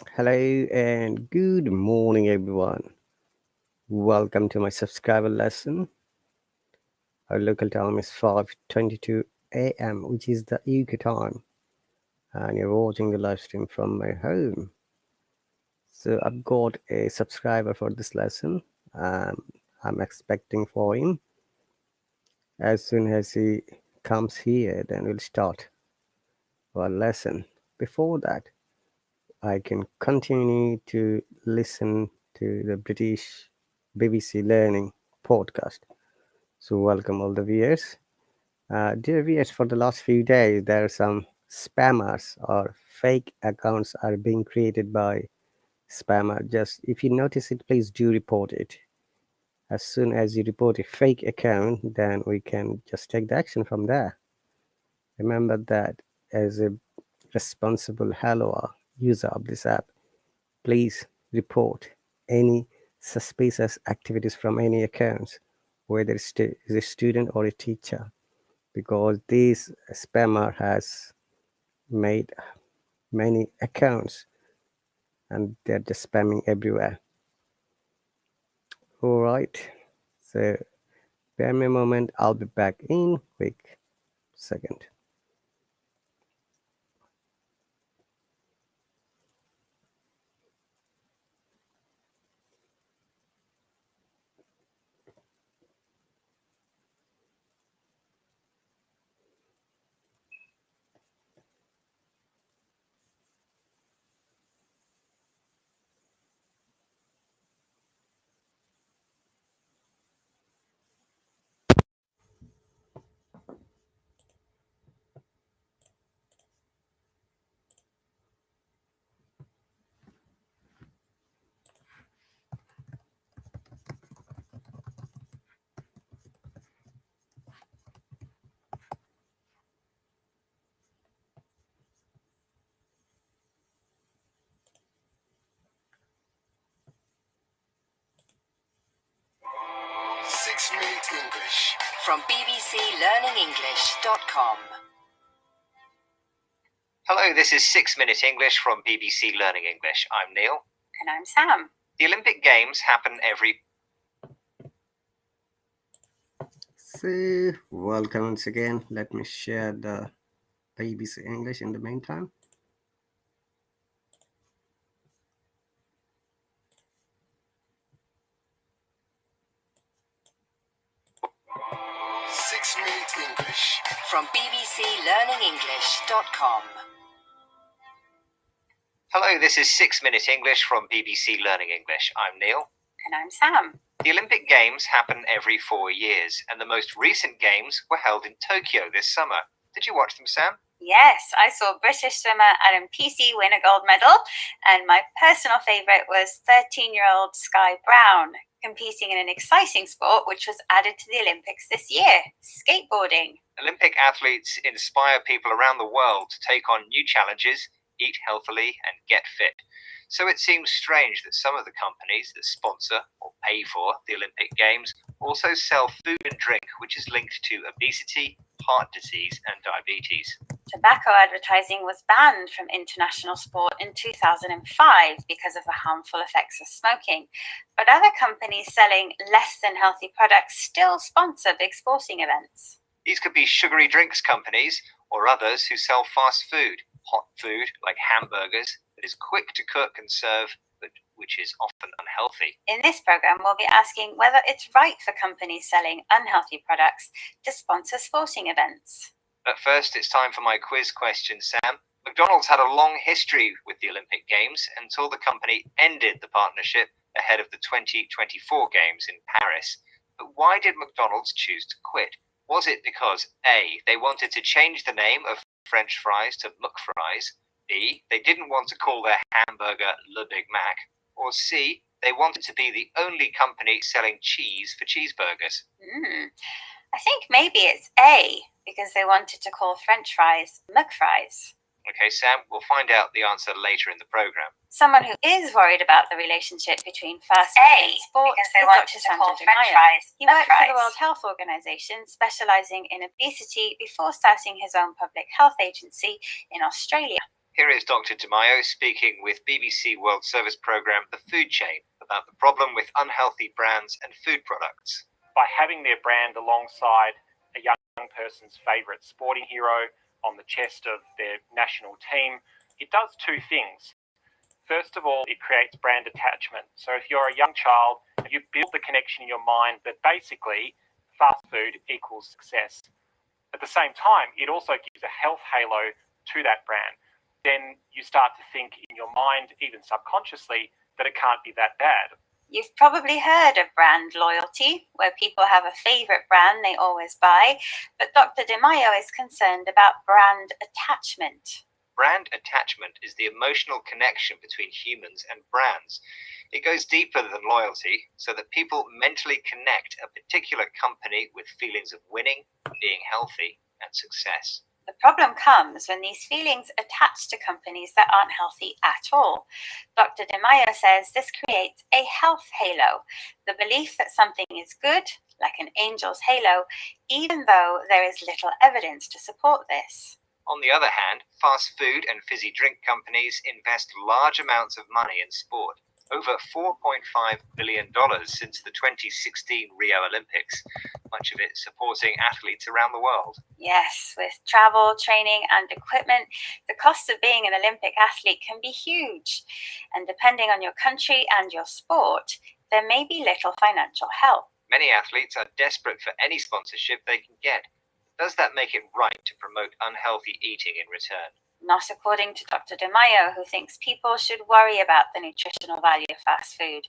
Hello and good morning, everyone. Welcome to my subscriber lesson. Our local time is 5:22 a.m., which is the UK time, and you're watching the live stream from my home. So I've got a subscriber for this lesson. I'm expecting for him. As soon as he comes here, then we'll start our lesson. Before that, I can continue to listen to the British BBC Learning podcast. So, welcome all the viewers. Dear viewers, for the last few days, there are some spammers or fake accounts are being created by spammer. Just if you notice it, please do report it. As soon as you report a fake account, then we can just take the action from there. Remember that as a responsible Hello user of this app, please report any suspicious activities from any accounts, whether it's a student or a teacher, because this spammer has made many accounts and they're just spamming everywhere. All right, so bear me a moment. I'll be back in quick second. 6-Minute English from bbclearningenglish.com. Hello, this is 6-Minute English from BBC Learning English. I'm Neil. And I'm Sam. The Olympic Games happen every... So, welcome once again. Let me share the BBC English in the meantime. English from bbclearningenglish.com. Hello, this is 6-Minute English from BBC Learning English. I'm Neil. And I'm Sam. The Olympic Games happen every 4 years, and the most recent games were held in Tokyo this summer. Did you watch them, Sam? Yes, I saw British swimmer Adam Peaty win a gold medal, and my personal favourite was 13-year-old Sky Brown, competing in an exciting sport which was added to the Olympics this year, skateboarding. Olympic athletes inspire people around the world to take on new challenges, eat healthily, and get fit. So it seems strange that some of the companies that sponsor or pay for the Olympic Games also sell food and drink which is linked to obesity, heart disease, and diabetes. Tobacco advertising was banned from international sport in 2005 because of the harmful effects of smoking. But other companies selling less than healthy products still sponsor big sporting events. These could be sugary drinks companies or others who sell fast food, hot food like hamburgers that is quick to cook and serve, but which is often unhealthy. In this program, we'll be asking whether it's right for companies selling unhealthy products to sponsor sporting events. But first, it's time for my quiz question, Sam. McDonald's had a long history with the Olympic Games until the company ended the partnership ahead of the 2024 Games in Paris. But why did McDonald's choose to quit? Was it because A, they wanted to change the name of French fries to McFries, B, they didn't want to call their hamburger Le Big Mac, or C, they wanted to be the only company selling cheese for cheeseburgers? I think maybe it's A, because they wanted to call French fries McFries. Okay, Sam, we'll find out the answer later in the program. Someone who is worried about the relationship between fast food and sport because they wanted to call French fries He worked for the McFries. World Health Organization, specializing in obesity before starting his own public health agency in Australia. Here is Dr. De Mayo speaking with BBC World Service programme The Food Chain about the problem with unhealthy brands and food products. By having their brand alongside a young person's favourite sporting hero on the chest of their national team, it does two things. First of all, it creates brand attachment. So if you're a young child, you build the connection in your mind that basically fast food equals success. At the same time, it also gives a health halo to that brand. Then you start to think in your mind, even subconsciously, that it can't be that bad. You've probably heard of brand loyalty, where people have a favourite brand they always buy, but Dr. De Mayo is concerned about brand attachment. Brand attachment is the emotional connection between humans and brands. It goes deeper than loyalty, so that people mentally connect a particular company with feelings of winning, being healthy, and success. The problem comes when these feelings attach to companies that aren't healthy at all. Dr. De Mayo says this creates a health halo, the belief that something is good, like an angel's halo, even though there is little evidence to support this. On the other hand, fast food and fizzy drink companies invest large amounts of money in sport, over $4.5 billion since the 2016 Rio Olympics, much of it supporting athletes around the world. Yes, with travel, training and equipment, the cost of being an Olympic athlete can be huge. And depending on your country and your sport, there may be little financial help. Many athletes are desperate for any sponsorship they can get. Does that make it right to promote unhealthy eating in return? Not according to Dr. De Mayo, who thinks people should worry about the nutritional value of fast food.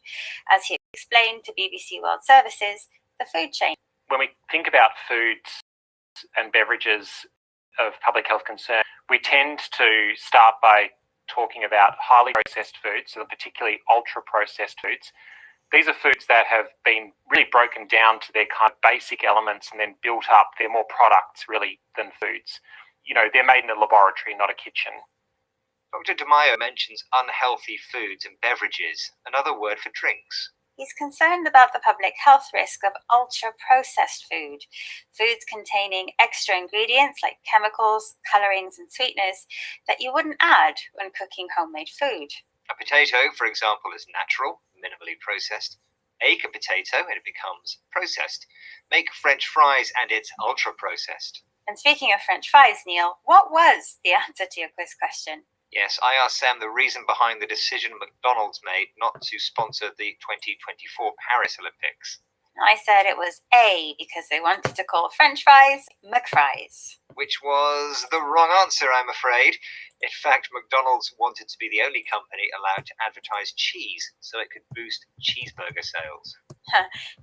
As he explained to BBC World Services, the food chain. When we think about foods and beverages of public health concern, we tend to start by talking about highly processed foods, so particularly ultra-processed foods. These are foods that have been really broken down to their kind of basic elements and then built up. They're more products, really, than foods. You know, they're made in a laboratory, not a kitchen. Dr. De Mayo mentions unhealthy foods and beverages, another word for drinks. He's concerned about the public health risk of ultra-processed food, foods containing extra ingredients like chemicals, colorings and sweeteners that you wouldn't add when cooking homemade food. A potato, for example, is natural, minimally processed. Bake a potato and it becomes processed. Make French fries and it's ultra-processed. And speaking of French fries, Neil, what was the answer to your quiz question? Yes, I asked Sam the reason behind the decision McDonald's made not to sponsor the 2024 Paris Olympics. I said it was A, because they wanted to call French fries McFries. Which was the wrong answer, I'm afraid. In fact, McDonald's wanted to be the only company allowed to advertise cheese so it could boost cheeseburger sales.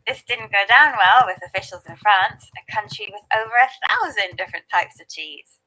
This didn't go down well with officials in France, a country with over 1,000 different types of cheese.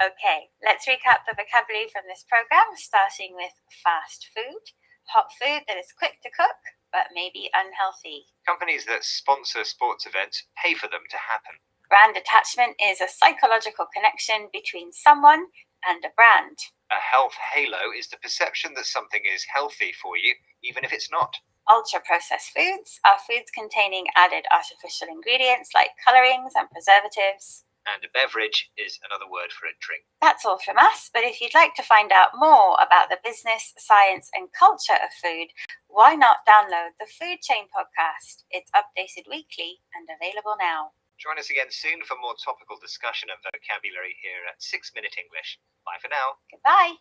Okay, let's recap the vocabulary from this program, starting with fast food, hot food that is quick to cook, but maybe unhealthy. Companies that sponsor sports events pay for them to happen. Brand attachment is a psychological connection between someone and a brand. A health halo is the perception that something is healthy for you, even if it's not. Ultra-processed foods are foods containing added artificial ingredients like colorings and preservatives. And a beverage is another word for a drink. That's all from us, but if you'd like to find out more about the business, science and culture of food, why not download the Food Chain podcast? It's updated weekly and available now. Join us again soon for more topical discussion and vocabulary here at 6 Minute English. Bye for now. Goodbye.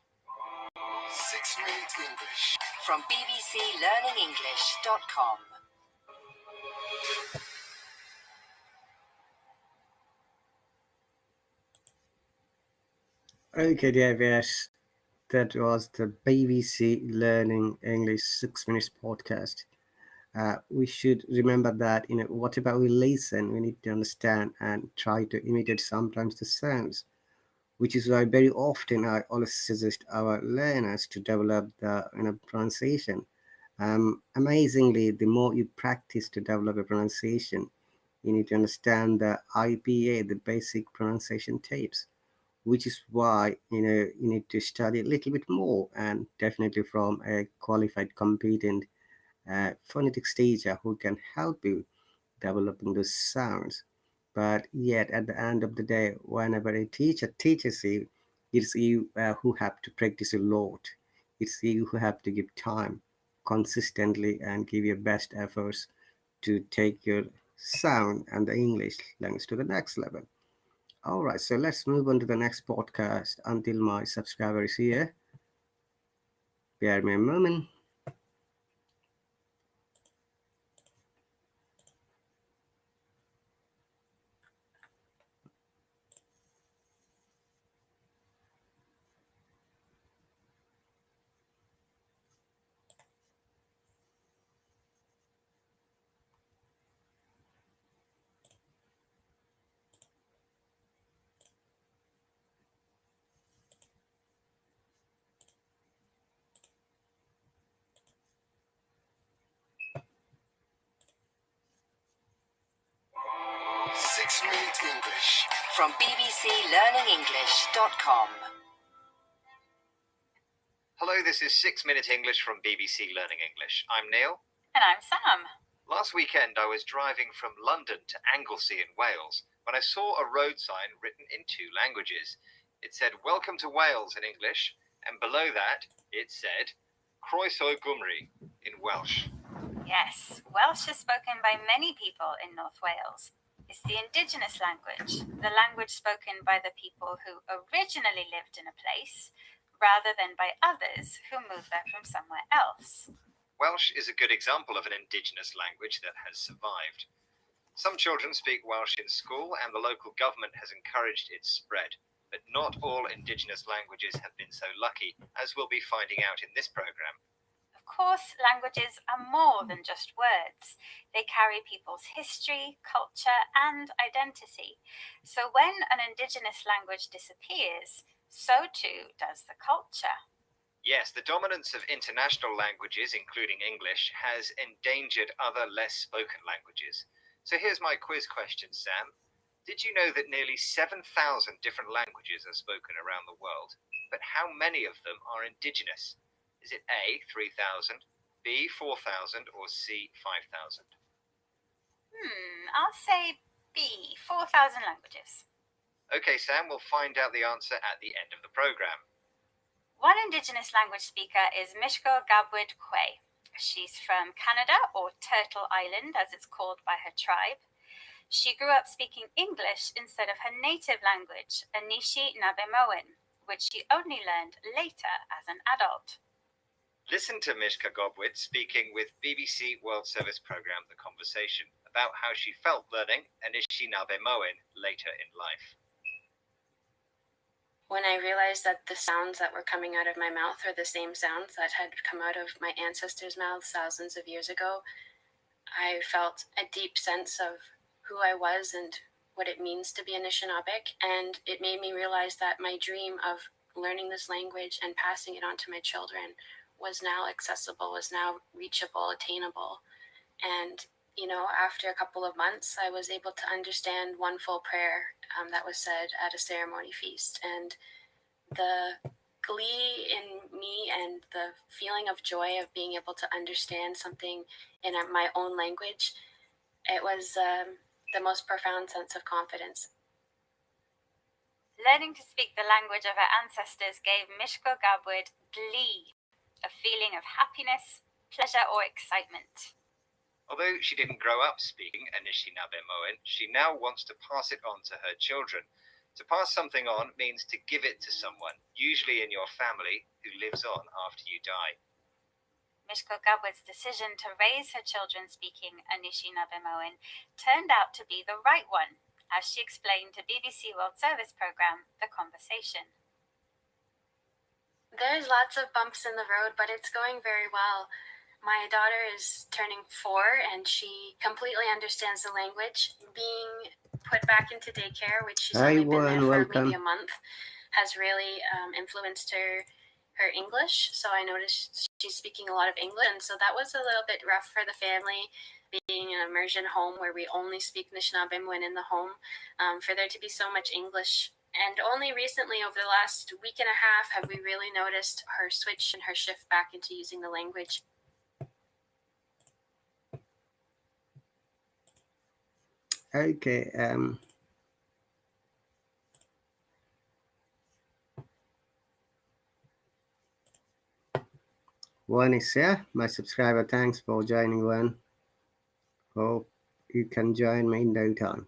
6 Minute English from bbclearningenglish.com. Okay, dear viewers, that was the BBC Learning English 6 Minutes podcast. We should remember that, whatever we listen, we need to understand and try to imitate sometimes the sounds, which is why very often I always suggest our learners to develop the pronunciation. Amazingly, the more you practice to develop a pronunciation, you need to understand the IPA, the basic pronunciation tapes, which is why you need to study a little bit more, and definitely from a qualified, competent phonetics teacher who can help you developing those sounds. But yet at the end of the day, whenever a teacher teaches you, It's you who have to practice a lot. It's you who have to give time consistently and give your best efforts to take your sound and the English language to the next level. All right, so let's move on to the next podcast. Until my subscriber is here, bear me a moment. 6-Minute English from bbclearningenglish.com. Hello, this is 6-Minute English from BBC Learning English. I'm Neil. And I'm Sam. Last weekend, I was driving from London to Anglesey in Wales when I saw a road sign written in 2 languages. It said, "Welcome to Wales" in English, and below that, it said, "Croeso Gymru" in Welsh. Yes, Welsh is spoken by many people in North Wales. It's the indigenous language, the language spoken by the people who originally lived in a place, rather than by others who moved there from somewhere else. Welsh is a good example of an indigenous language that has survived. Some children speak Welsh in school, and the local government has encouraged its spread. But not all indigenous languages have been so lucky, as we'll be finding out in this programme. Of course, languages are more than just words. They carry people's history, culture, and identity. So when an indigenous language disappears, so too does the culture. Yes, the dominance of international languages, including English, has endangered other less spoken languages. So here's my quiz question, Sam. Did you know that nearly 7,000 different languages are spoken around the world? But how many of them are indigenous? Is it A, 3,000, B, 4,000, or C, 5,000? I'll say B, 4,000 languages. Okay, Sam, we'll find out the answer at the end of the programme. One indigenous language speaker is Mishko Gabwid Kwe. She's from Canada, or Turtle Island as it's called by her tribe. She grew up speaking English instead of her native language, Anishi Nabemoan, which she only learned later as an adult. Listen to Mishka Gobwit speaking with BBC World Service programme The Conversation about how she felt learning Anishinaabe-Moan later in life. When I realized that the sounds that were coming out of my mouth were the same sounds that had come out of my ancestors' mouths thousands of years ago, I felt a deep sense of who I was and what it means to be Anishinaabeg, and it made me realize that my dream of learning this language and passing it on to my children was now accessible, was now reachable, attainable. And, after a couple of months, I was able to understand one full prayer that was said at a ceremony feast. And the glee in me and the feeling of joy of being able to understand something in my own language, it was the most profound sense of confidence. Learning to speak the language of her ancestors gave Mishko Gabwid glee, a feeling of happiness, pleasure, or excitement. Although she didn't grow up speaking Anishinaabe-Moan, she now wants to pass it on to her children. To pass something on means to give it to someone, usually in your family, who lives on after you die. Mishko Gabwid's decision to raise her children speaking Anishinaabe-Moan turned out to be the right one, as she explained to BBC World Service programme The Conversation. There's lots of bumps in the road, but it's going very well. My daughter is turning 4 and she completely understands the language. Being put back into daycare, which she's only been there for maybe a month, has really influenced her English. So I noticed she's speaking a lot of English, and so that was a little bit rough for the family, being an immersion home where we only speak Anishinaabe when in the home, for there to be so much English. And only recently, over the last week and a half, have we really noticed her switch and her shift back into using the language. Okay, One is here, my subscriber. Thanks for joining, one. Hope you can join me in no time.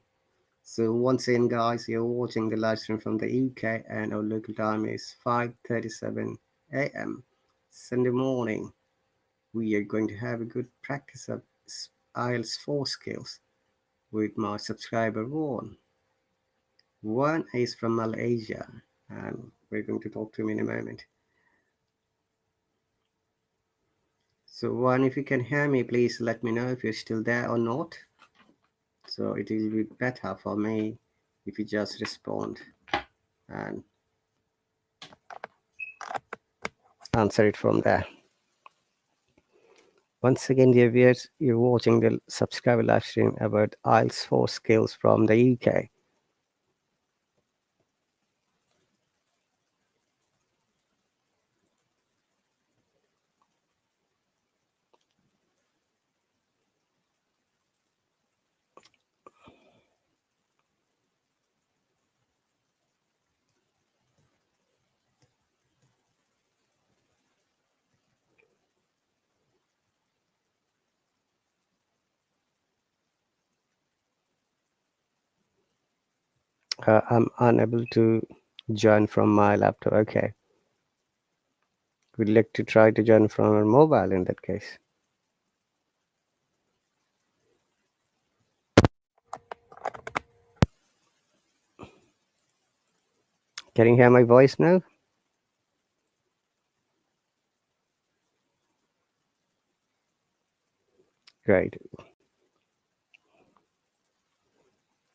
So once again, guys, you're watching the live stream from the UK, and our local time is 5:37 a.m. Sunday morning. We are going to have a good practice of IELTS 4 skills with my subscriber One. One is from Malaysia, and we're going to talk to him in a moment. So One, if you can hear me, please let me know if you're still there or not. So it will be better for me if you just respond and answer it from there. Once again, dear viewers, you're watching the subscriber live stream about IELTS 4 skills from the UK. I'm unable to join from my laptop. Okay. We'd like to try to join from our mobile in that case. Can you hear my voice now? Great.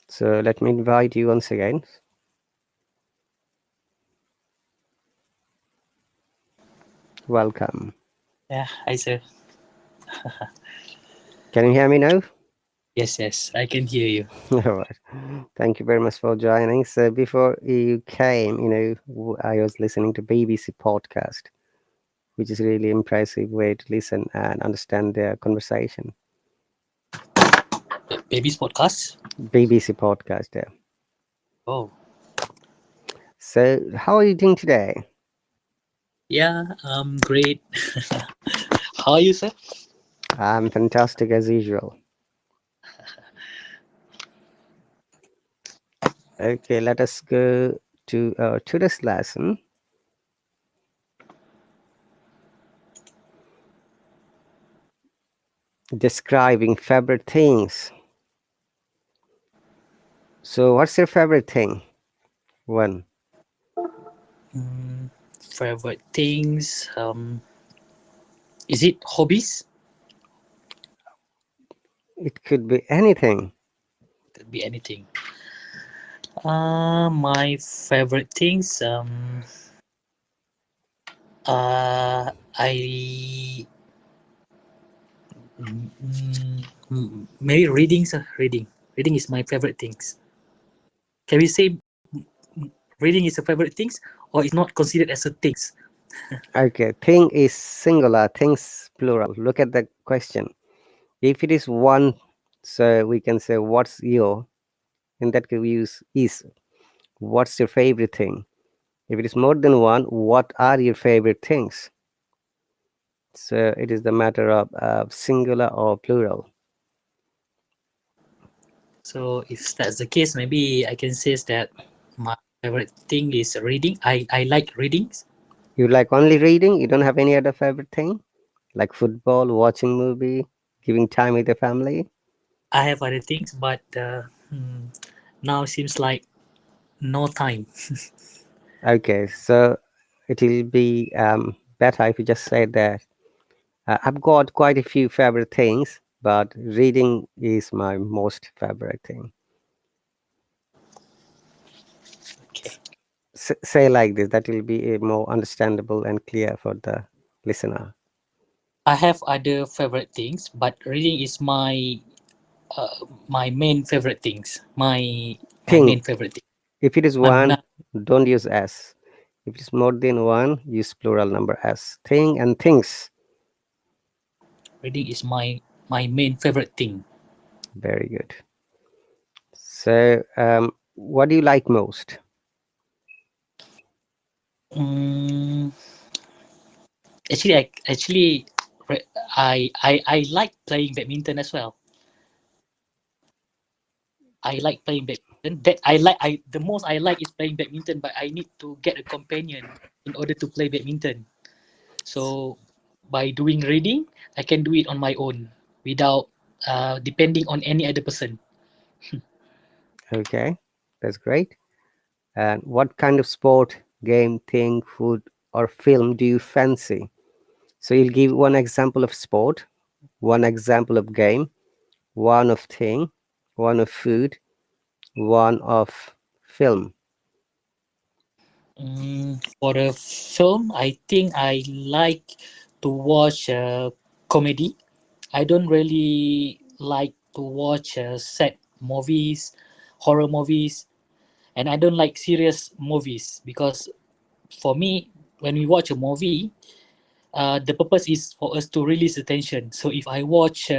So let me invite you once again. Welcome. Yeah, hi sir. Can you hear me now? Yes, I can hear you. All right. Thank you very much for joining. So before you came, I was listening to BBC podcast, which is really impressive way to listen and understand their conversation. Baby's podcast. BBC podcast, yeah. Oh, So how are you doing today? yeah, great. How are you, sir? I'm fantastic as usual. Okay, let us go to today's lesson. Describing favorite things. So what's your favorite thing? One. Favorite things. Is it hobbies? It could be anything. Could be anything. My favorite things. I maybe reading, sir. Reading is my favorite things. Can we say reading is a favorite things, or it's not considered as a things? Okay, thing is singular, things plural. Look at the question. If it is one, so we can say what's your, in that case we use is. What's your favorite thing? If it is more than one, what are your favorite things? So it is the matter of singular or plural. So if that's the case, maybe I can say that my favorite thing is reading. I like readings. You like only reading? You don't have any other favorite thing? Like football, watching movie, giving time with your family? I have other things, but now seems like no time. Okay, so it will be better if you just say that I've got quite a few favorite things, but reading is my most favorite thing. Okay. Say like this, that will be more understandable and clear for the listener. I have other favorite things, but reading is my main favorite things. My Thing. main favorite thing. If it is My, one, don't use S. If it's more than one, use plural number S. Thing and things. reading is my main favorite thing. Very good. So, what do you like most? Actually, I like playing badminton as well. I like playing badminton. The most I like is playing badminton, but I need to get a companion in order to play badminton. So by doing reading, I can do it on my own without depending on any other person. Okay, that's great. And what kind of sport, game, thing, food, or film do you fancy? So you'll give one example of sport, one example of game, one of thing, one of food, one of film. For a film, I think I like to watch comedy. I don't really like to watch sad movies, horror movies, and I don't like serious movies because for me, when we watch a movie, the purpose is for us to release the tension. So if I watch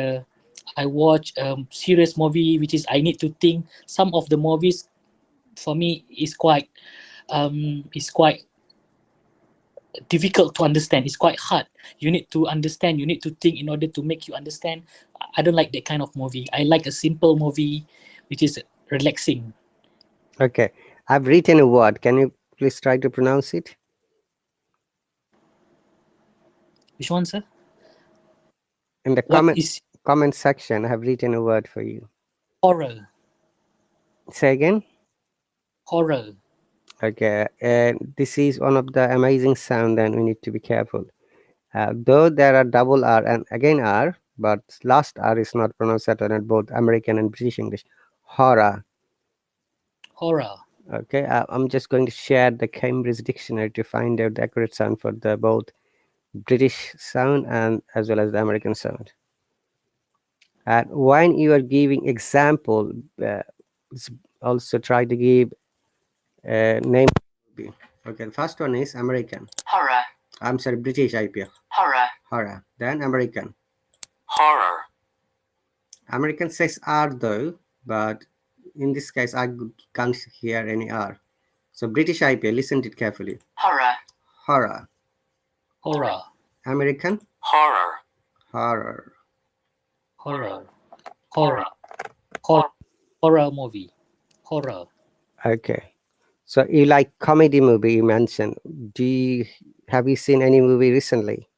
serious movie, which is I need to think. Some of the movies for me is quite difficult to understand. It's quite hard. You need to understand. You need to think in order to make you understand. I don't like that kind of movie. I like a simple movie, which is relaxing. Okay, I've written a word. Can you please try to pronounce it? Which one, sir? In the What is comment section, I have written a word for you. horror? Say again. Horror. Okay, and this is one of the amazing sound, and we need to be careful. Though there are double R and again R, but last R is not pronounced at all in both American and British English. Horror. Horror. Okay, I'm just going to share the Cambridge dictionary to find out the accurate sound for the both British sound and as well as the American sound. And when you are giving example, also try to give a name. Okay, the first one is American. Horror. I'm sorry, British IPL. Horror. Horror. Then American. Horror. American says R though, but in this case I can't hear any R. So British IPL, listen to it carefully. Horror. Horror. Horror. American. Horror. Horror. Horror. Horror. Horror. Horror movie. Horror. Okay. So you like comedy movie you mentioned. Have you seen any movie recently?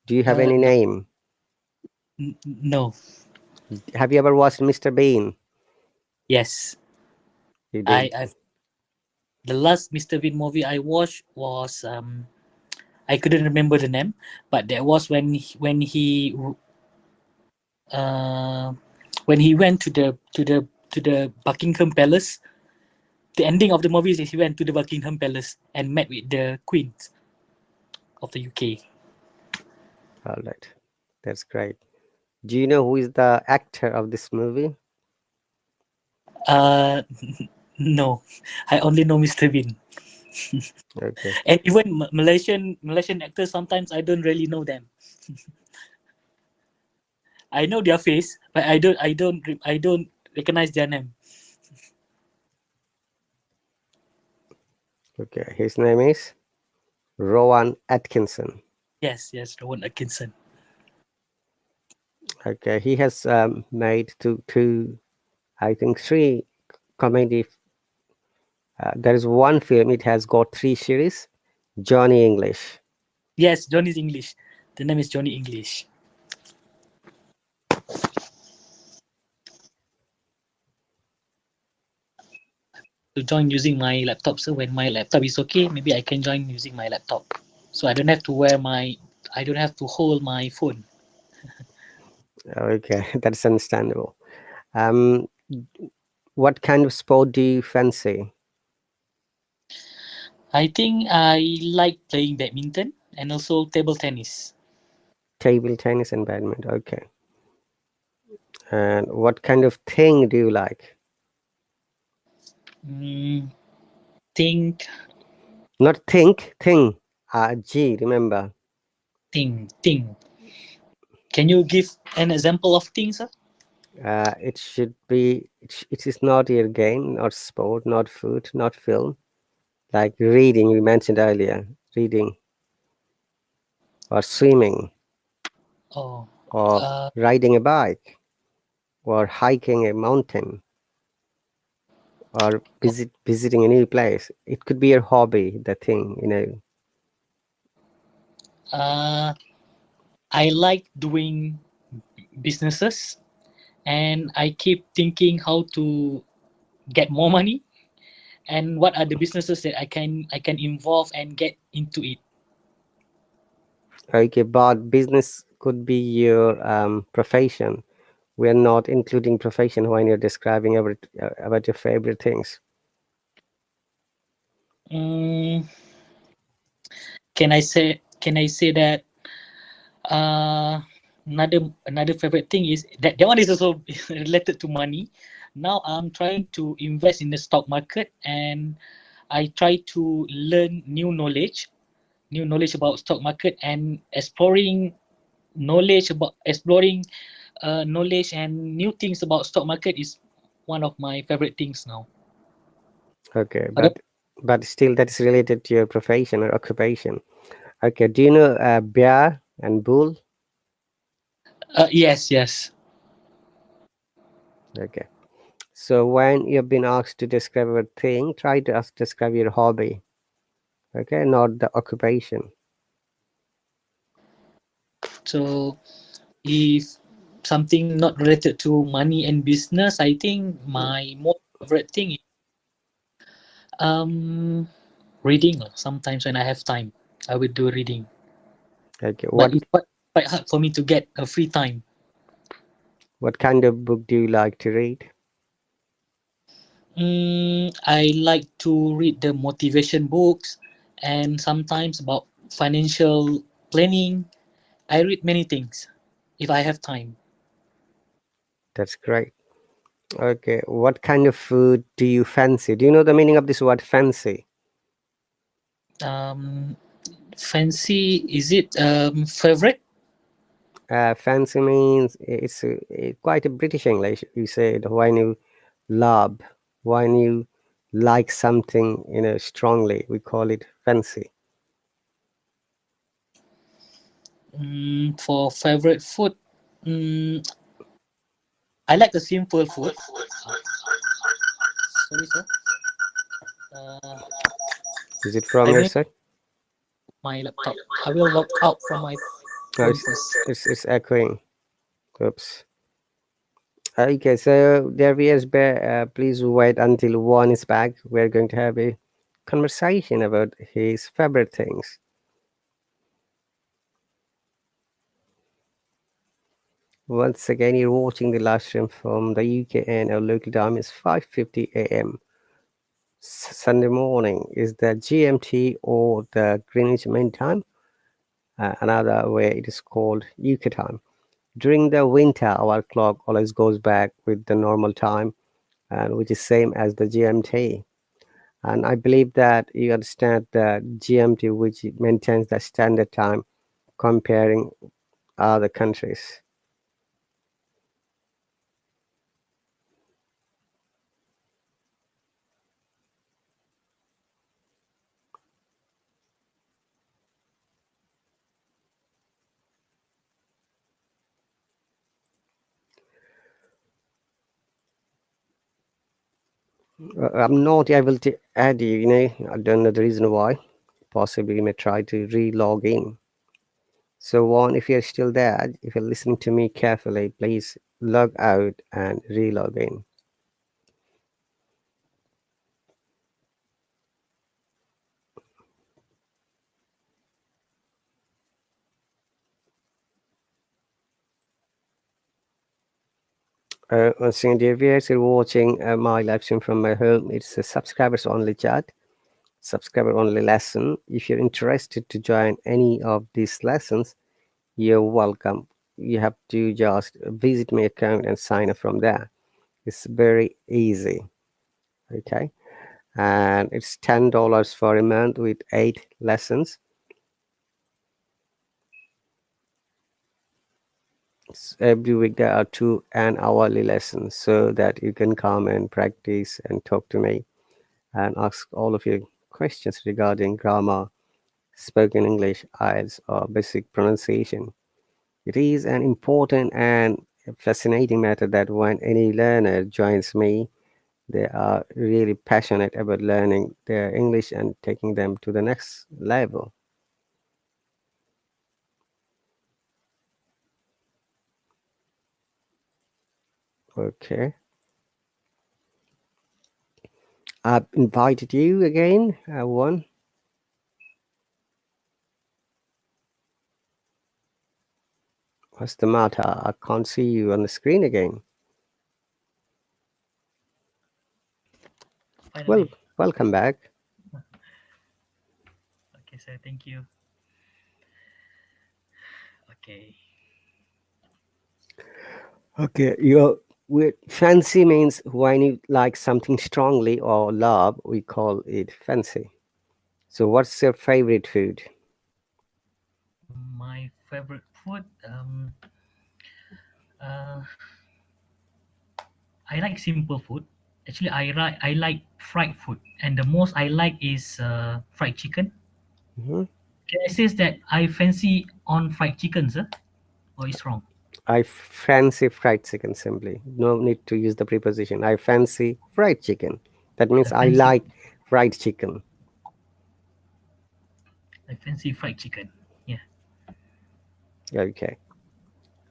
Do you have any name? No. Have you ever watched Mr. Bean? Yes. You did. The last Mr. Bean movie I watched was I couldn't remember the name, but that was when he went to the Buckingham Palace. The ending of the movie is he went to the Buckingham Palace and met with the Queen of the UK. All right. That's great. Do you know who is the actor of this movie? No, I only know Mr. Bean. Okay. And even Malaysian actors, sometimes I don't really know them. I know their face, but I don't recognize their name. Okay. His name is Rowan Atkinson. Yes, Rowan Atkinson. Okay. He has made two, I think three comedy. There is one film. It has got 3 series. Johnny English. Yes, Johnny's English. The name is Johnny English. To join using my laptop, so when my laptop is okay, maybe I can join using my laptop. So I don't have to hold my phone. Okay, that's understandable. What kind of sport do you fancy? I think I like playing badminton and also table tennis. Table tennis and badminton. Okay. And what kind of thing do you like? Think. Not think, thing. G, remember. Thing. Can you give an example of things, sir? It should be, it is not your game, not sport, not food, not film. Like reading, we mentioned earlier. Reading. or swimming, Oh, or uh, riding a bike, or hiking a mountain, or visiting a new place. It could be your hobby, the thing, uh, I like doing businesses, and I keep thinking how to get more money and what are the businesses that I can involve and get into it. Okay, but business could be your profession. We're not including profession when you're describing about your favorite things. Mm, can I say that another favorite thing is that one is also related to money. Now I'm trying to invest in the stock market, and I try to learn new knowledge about stock market, and exploring knowledge and new things about stock market is one of my favorite things now. Okay, What but still that is related to your profession or occupation. Okay, do you know bear and bull? Yes, yes. Okay, so when you've been asked to describe a thing, try to describe your hobby. Okay, not the occupation. So if something not related to money and business, I think my most favorite thing is um reading. Sometimes when I have time, I will do reading, Okay, but it's quite hard for me to get a free time. what kind of book do you like to read? I like to read the motivation books, and sometimes about financial planning. I read many things if I have time. That's great. Okay, what kind of food do you fancy? Do you know the meaning of this word fancy? Um, Fancy, is it favorite? Fancy means it's quite a British English. You said when you love, when you like something, strongly, we call it fancy. For favorite food, mm, I like the simple food. Sorry, sir. Uh, Is it from I your think side? my laptop. I will log out from my No, phone first. it's echoing. Oops. Okay, so there we is. Please wait until one is back. We're going to have a conversation about his favorite things. Once again, you're watching the live stream from the UK, and our local time is 5:50 a.m. Sunday morning. Is the GMT or the Greenwich Mean Time? Another way it is called UK time. During the winter, our clock always goes back with the normal time, and which is same as the GMT. And I believe that you understand the GMT, which maintains the standard time comparing other countries. I'm not able to add you, I don't know the reason why. Possibly you may try to re-log in. So one, if you're still there, if you're listening to me carefully, please log out and re-log in. Once again, dear viewers, you're watching my live stream from my home. It's a subscribers only chat, subscriber only lesson. If you're interested to join any of these lessons, you're welcome. You have to just visit my account and sign up from there. It's very easy. Okay, and it's $10 for a month with 8 lessons. Every week there are 2 and hourly lessons, so that you can come and practice and talk to me and ask all of your questions regarding grammar, spoken English, IELTS, or basic pronunciation. It is an important and fascinating matter that when any learner joins me, they are really passionate about learning their English and taking them to the next level. Okay. I've invited you again, one. What's the matter? I can't see you on the screen again. Well, Finally. welcome back. Okay, sir. Thank you. Okay. Okay, your with fancy means when you like something strongly or love, we call it fancy. So, what's your favorite food? My favorite food. Uh, I like simple food. Actually, I like fried food, and the most I like is fried chicken. Mhm. Can I say that I fancy on fried chicken, sir? Or is wrong? I fancy fried chicken simply. No need to use the preposition. I fancy fried chicken. That I means I fancy like fried chicken. I fancy fried chicken. Yeah. Okay.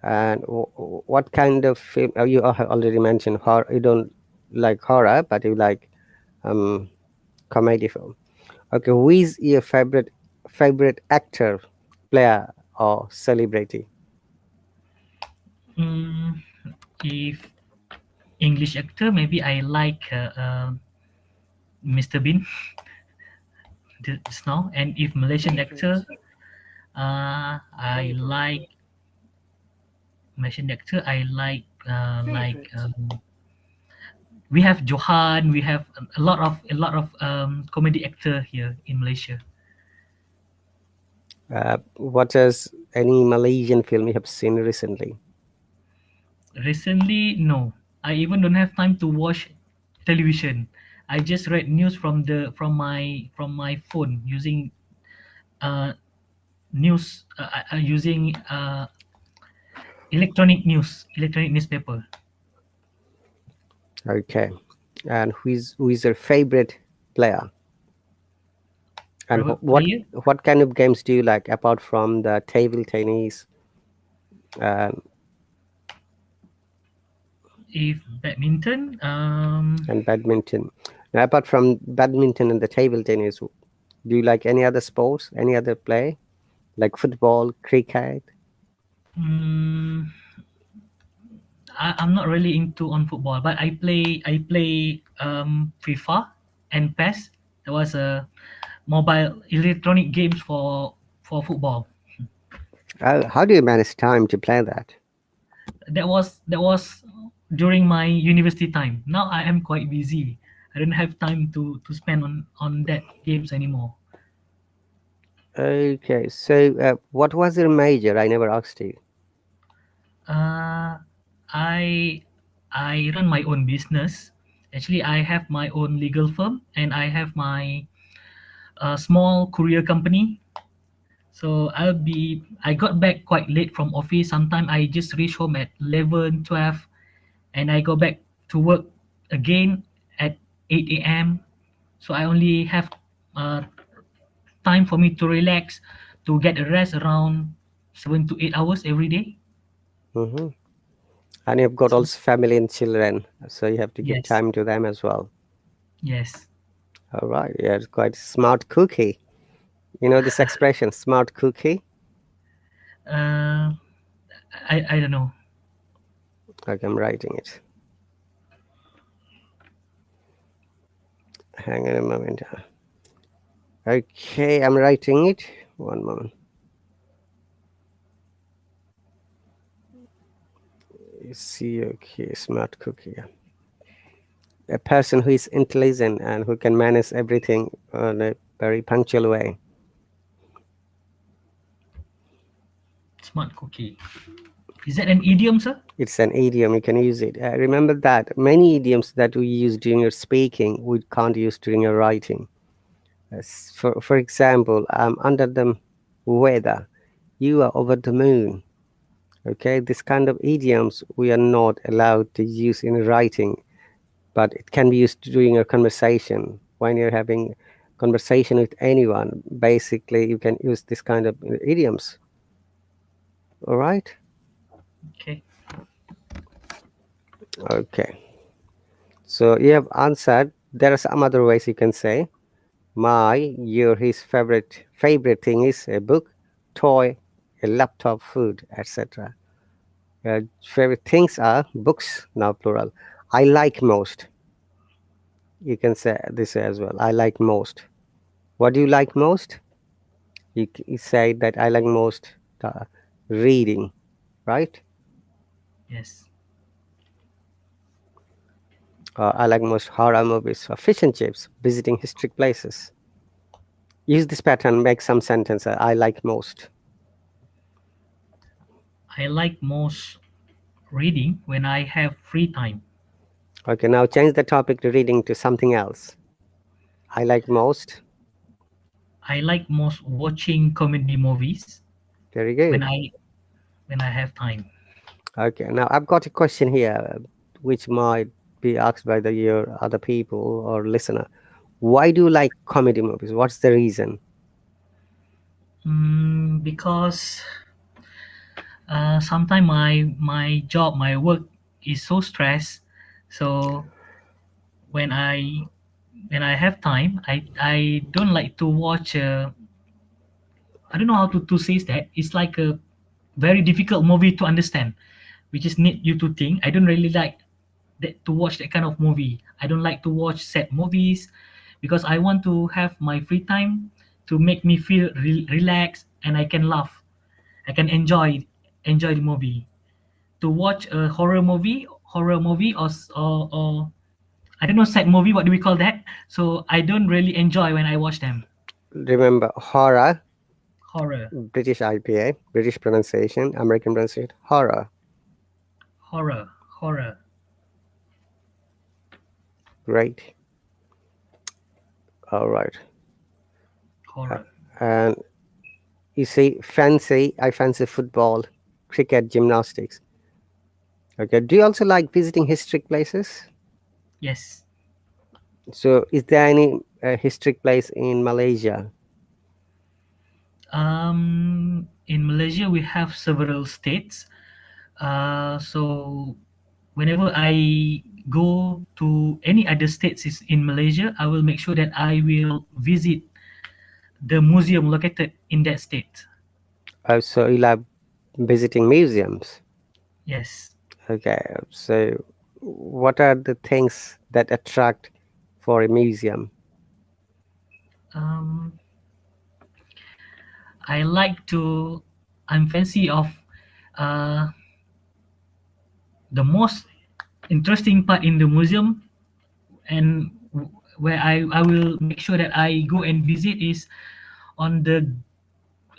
And what kind of film? Oh, you already mentioned horror. You don't like horror, but you like um, comedy film. Okay, who is your favorite actor, player, or celebrity? Mm, if English actor, maybe I like Mr. Bean just now, and if Malaysian actor, I like Malaysian actor. I like we have Johan. We have a lot of comedy actor here in Malaysia. What is any Malaysian film you have seen recently? Recently, no. I even don't have time to watch television. I just read news from my phone using uh, news using electronic newspaper. Okay, and who is your favorite player? And Private player. what kind of games do you like apart from the table tennis and If badminton, badminton? Now, apart from badminton and the table tennis, do you like any other sports, any other play, like football, cricket? mm, I'm not really into on football, but I play FIFA and PES. That was a mobile electronic games for football. How do you manage time to play that? That was during my university time. Now I am quite busy. I don't have time to spend on that games anymore. Okay, so what was your major? I never asked you. Uh, I I run my own business. Actually, I have my own legal firm and I have my small courier company. So I got back quite late from office. Sometimes I just reach home at 11, 12, and I go back to work again at 8 a.m. So I only have uh, time for me to relax, to get a rest around 7 to 8 hours every day. Hmm. And you've got So also family and children, so you have to give yes, time to them as well. yes. All right, yeah, it's quite smart cookie. You know this expression, smart cookie? Uh, I don't know. Okay, I'm writing it. Hang on a moment. Okay, I'm writing it. One moment. You see, okay, smart cookie. A person who is intelligent and who can manage everything in a very punctual way. Smart cookie. Is that an idiom, sir? It's an idiom, you can use it. Remember that many idioms that we use during your speaking, we can't use during your writing. For example, I'm under the weather, you are over the moon. Okay, this kind of idioms we are not allowed to use in writing, but it can be used during a conversation. When you're having conversation with anyone, basically you can use this kind of idioms. All right. Okay. Okay, so you have answered. There are some other ways you can say your, his favorite thing is a book, toy, a laptop, food, etc. Favorite things are books, now plural. I like most. You can say this as well. I like most. What do you like most? You say that I like most reading, right? Yes. I like most horror movies or fish and chips, visiting historic places. Use this pattern, make some sentence. I like most. I like most reading when I have free time. Okay, now change the topic to reading to something else. I like most. I like most watching comedy movies Very when good. I have time. Okay, now I've got a question here, which might be asked by your other people or listener. Why do you like comedy movies? What's the reason? Because sometimes my job, my work is so stressed. So when I have time, I don't like to watch. I don't know how to say that. It's like a very difficult movie to understand, which is need you to think. I don't really like that to watch that kind of movie. I don't like to watch sad movies because I want to have my free time to make me feel relaxed and I can laugh. I can enjoy the movie. To watch a horror movie or I don't know sad movie. What do we call that? So I don't really enjoy when I watch them. Remember, horror, Horror, British IPA, British pronunciation, American pronunciation, horror. horror. Great. All right. Horror. And you say I fancy football, cricket, gymnastics. Okay. Do you also like visiting historic places? Yes. So, is there any historic place in Malaysia? In Malaysia, we have several states. So whenever I go to any other states in Malaysia, I will make sure that I will visit the museum located in that state. So you like visiting museums. Yes. Okay. So, what are the things that attract for a museum? Um, I like to. I'm fancy of uh, the most interesting part in the museum, and where I will make sure that I go and visit is on the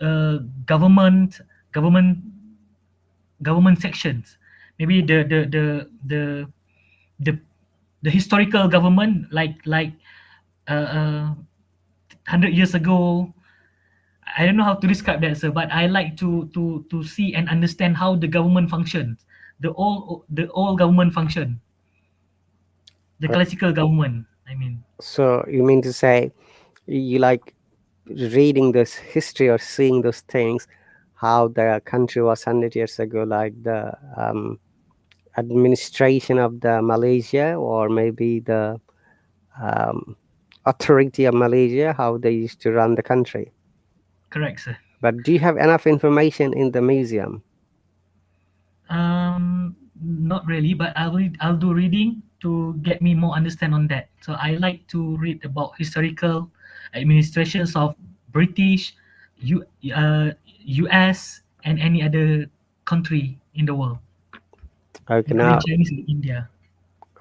uh, government government government sections. Maybe the the historical government like uh, 100 years ago. I don't know how to describe that, sir, but I like to see and understand how the government functions, the old government function, the Uh, classical government. I mean, so you mean to say you like reading this history or seeing those things, how the country was 100 years ago, like the administration of the Malaysia, or maybe the um, authority of Malaysia, how they used to run the country. correct, sir. But do you have enough information in the museum? Not really, but I'll do reading to get me more understand on that. So I like to read about historical administrations of British, U, US, and any other country in the world, Okay, including now, Chinese and India.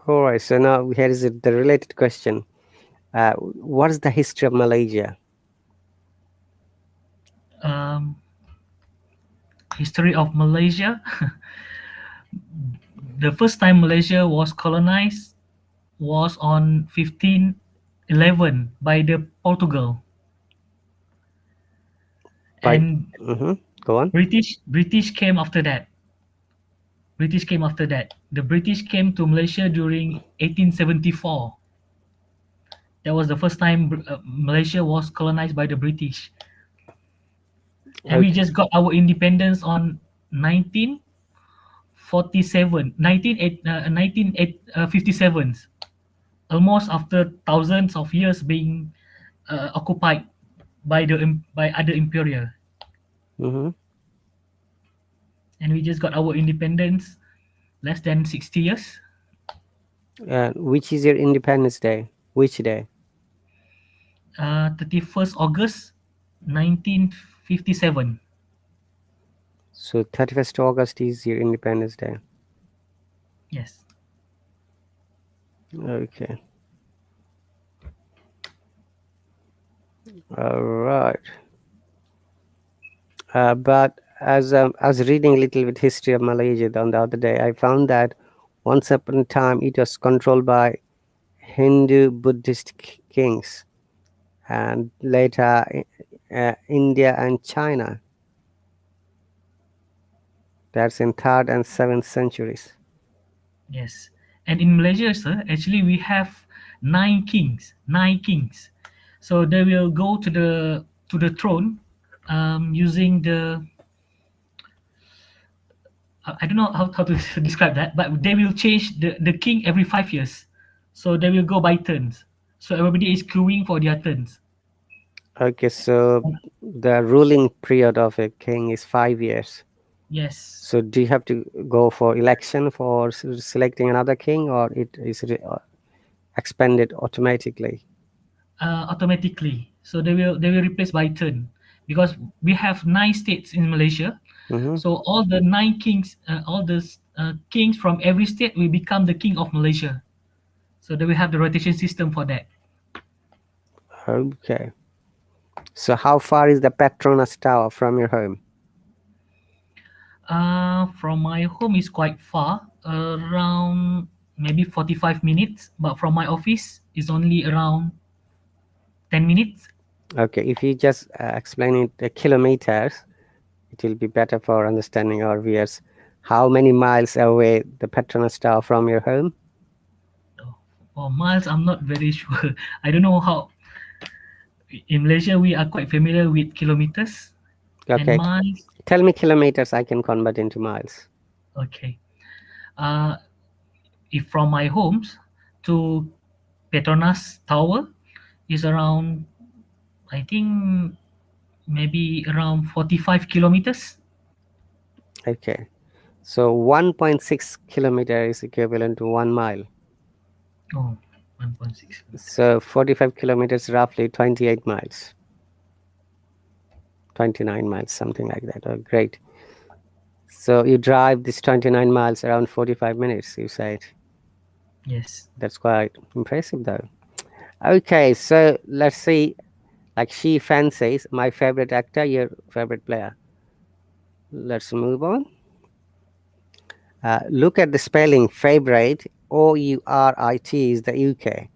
all right. So now here is the related question. What is the history of Malaysia? Um, History of Malaysia. The first time Malaysia was colonized was on 1511 by the Portugal. By, and go on. British came after that. The British came to Malaysia during 1874. That was the first time Malaysia was colonized by the British, and we Okay. just got our independence on 1947, 1957, almost after thousands of years being occupied by other imperial, Mm-hmm. and we just got our independence less than 60 years. Which is your Independence Day? Which day? 31st August 1957. So 31st August is your Independence Day. Yes. Okay. All right. But as I was reading a little bit history of Malaysia on the other day, I found that once upon a time it was controlled by Hindu Buddhist kings, and later India and China. That's in 3rd and 7th centuries. Yes. And in Malaysia, sir, actually we have 9 kings. 9 kings. So they will go to the throne using the I don't know how to describe that, but they will change the king every 5 years. So they will go by turns. So everybody is queuing for their turns. Okay, so the ruling period of a king is 5 years. Yes. So do you have to go for election for selecting another king, or it is expanded automatically? Automatically. So they will replace by turn, because we have 9 states in Malaysia. Mm-hmm. So all the 9 kings, all the kings from every state will become the king of Malaysia. So they will have the rotation system for that. Okay. So how far is the Petronas Tower from your home? From my home is quite far, around maybe 45 minutes, but from my office is only around 10 minutes. Okay, if you just explain it kilometers, it will be better for understanding our viewers. How many miles away the Petronas Tower from your home? Oh, miles, I'm not very sure. I don't know how. In Malaysia, we are quite familiar with kilometers and Okay, miles. tell me kilometers, I can convert into miles. Okay. If from my homes to Petronas Tower is around, I think maybe around 45 kilometers. Okay, so 1.6 kilometer is equivalent to 1 mile. Oh, 1.6. So 45 kilometers, roughly 28 miles. 29 miles, something like that. Oh, great. So you drive this 29 miles around 45 minutes, you said. Yes. That's quite impressive, though. Okay, so let's see. Like she fancies my favorite actor, your favorite player. Let's move on. Look at the spelling. Favorite, O-U-R-I-T, is the UK,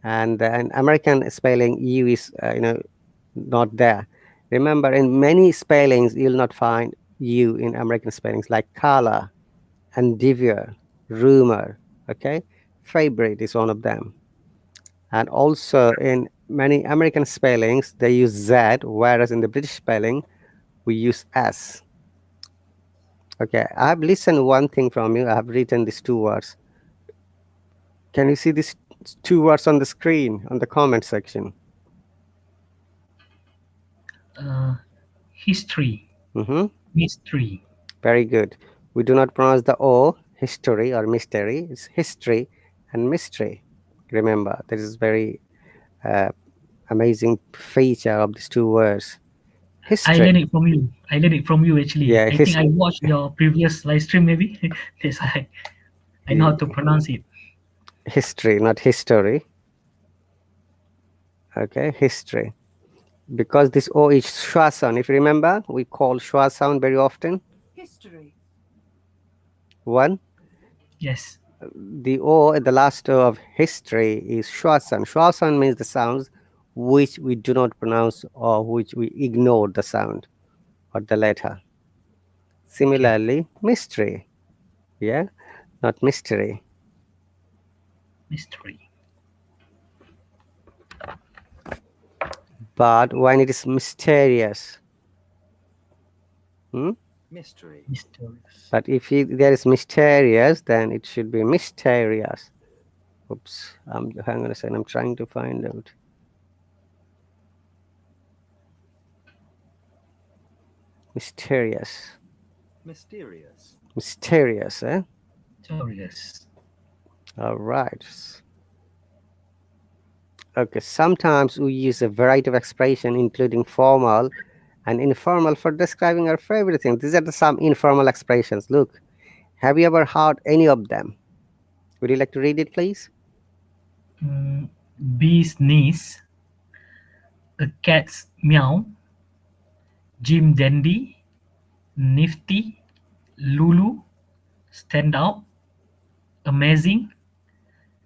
and an American spelling U is not there. Remember, in many spellings you'll not find U in American spellings, like color, endeavor, rumor. Okay, favorite is one of them. And also in many American spellings they use Z, whereas in the British spelling we use S. Okay, I have listened one thing from you. I have written these 2 words. Can you see these 2 words on the screen, on the comment section? History. Mm-hmm. Mystery. Very good. We do not pronounce the O, history or mystery. It's history and mystery. Remember, this is very amazing feature of these 2 words. I learned History. it from you. Actually. Yeah, I think I watched your previous live stream maybe. That's why I know how to pronounce it. history, not history. Okay, history. Because this O is schwa sound. If you remember, we call schwa sound very often. History. One. Yes. The O at the last O of history is schwa sound. Schwa sound means the sounds which we do not pronounce or which we ignore the sound. or the letter. Similarly, mystery. Yeah, not mystery. Mystery. But when it is mysterious, Mystery. Mysterious. but if there is mysterious, then it should be mysterious. Oops, hang on a second, I'm trying to find out. Mysterious. Mysterious. Mysterious, eh? Mysterious. All right. Okay, sometimes we use a variety of expression, including formal and informal, for describing our favorite things. These are some informal expressions. Look, have you ever heard any of them? Would you like to read it, please? Bee's sneeze. A cat's meow. Jim Dandy. Nifty. Lulu. Stand out. Amazing.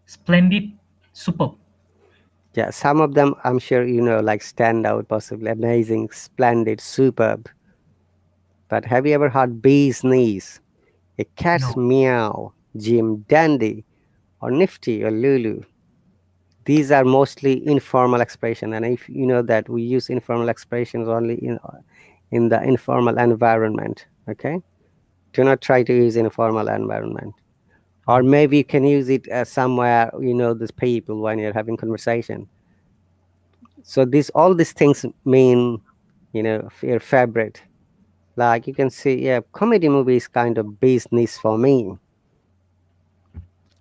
Splendid. Superb. Yeah, some of them I'm sure you know, like stand out, possibly amazing, splendid, superb. But have you ever heard bee's knees, a cat's No. meow, Jim Dandy, or Nifty or Lulu? These are mostly informal expression, and if you know that we use informal expressions only in the informal environment. Okay, do not try to use informal environment, or maybe you can use it somewhere you know these people when you're having conversation. So all these things mean you know your favorite. Like you can see, yeah, comedy movie is kind of business for me,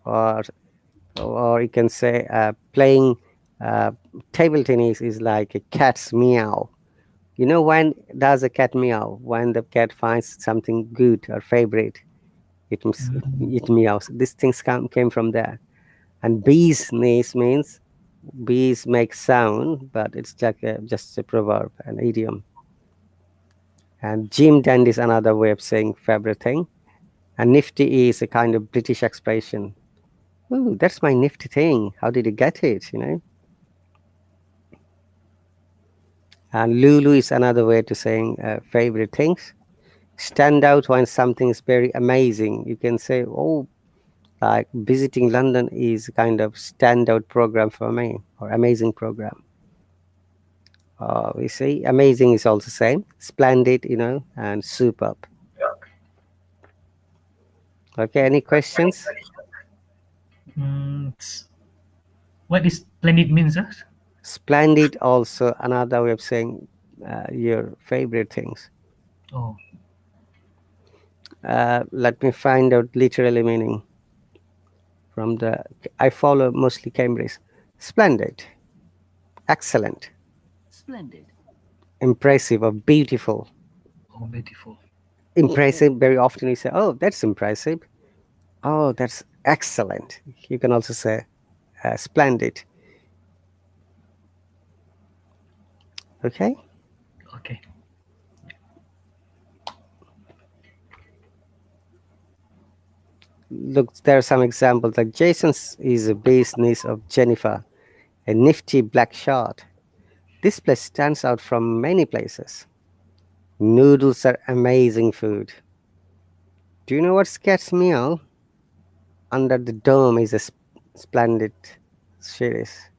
or you can say playing table tennis is like a cat's meow. You know when does a cat meow? When the cat finds something good or favorite, it meows. These things came from there. And business means bees make sound, but it's like just a proverb, an idiom. And Jim Dandy is another way of saying favorite thing. And nifty is a kind of British expression. Oh, that's my nifty thing. How did you get it? You know. And Lulu is another way to saying favorite things. Stand out when something is very amazing. You can say, oh, like visiting London is kind of standout program for me, or amazing program. We see amazing is also same, splendid, you know, and superb. Okay, any questions? What is splendid means, sir? Splendid also another way of saying your favorite things. Oh, Let me find out literally meaning from I follow mostly Cambridge. Splendid, excellent, Splendid. impressive or beautiful. oh, beautiful. Impressive, very often you say, oh, that's impressive. Oh, that's excellent. You can also say splendid. Okay. Okay. Look, there are some examples like Jason's is a business of Jennifer, a nifty black shirt. This place stands out from many places. Noodles are amazing food. Do you know what scares me out? Under the Dome is a splendid series.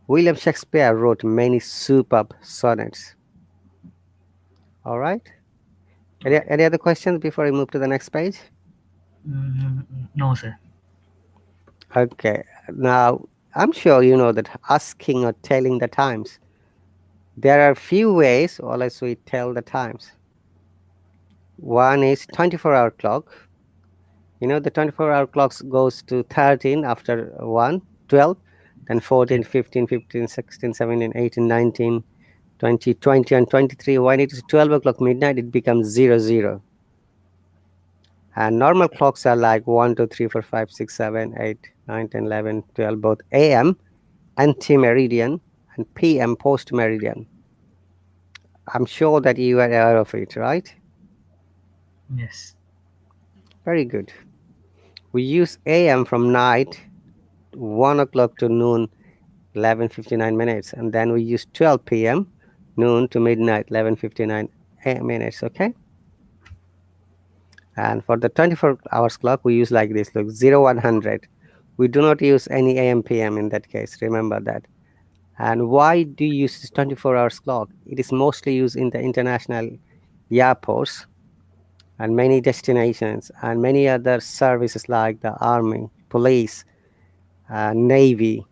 William Shakespeare wrote many superb sonnets. All right. Any other questions before I move to the next page? No, sir. Okay. Now, I'm sure you know that asking or telling the times. There are few ways, or as we tell the times. One is 24-hour clock. You know, the 24-hour clock goes to 13 after 1, 12, then 14, 15, 15, 16, 17, 18, 19, 20, 20, and 23. When it is 12 o'clock midnight, it becomes 00. And normal clocks are like 1, 2, 3, 4, 5, 6, 7, 8, 9, 10, 11, 12, both AM, ante-meridian, and PM, post-meridian. I'm sure that you are aware of it, right? Yes. Very good. We use AM from night, 1 o'clock to noon, 11:59 minutes, and then we use 12 p.m., noon to midnight, 11:59 minutes. Okay. And for the 24 hours clock, we use like this. Look, 0100. We do not use any AM PM in that case. Remember that. And why do you use this 24 hours clock? It is mostly used in the international airports and many destinations and many other services like the army, police, navy,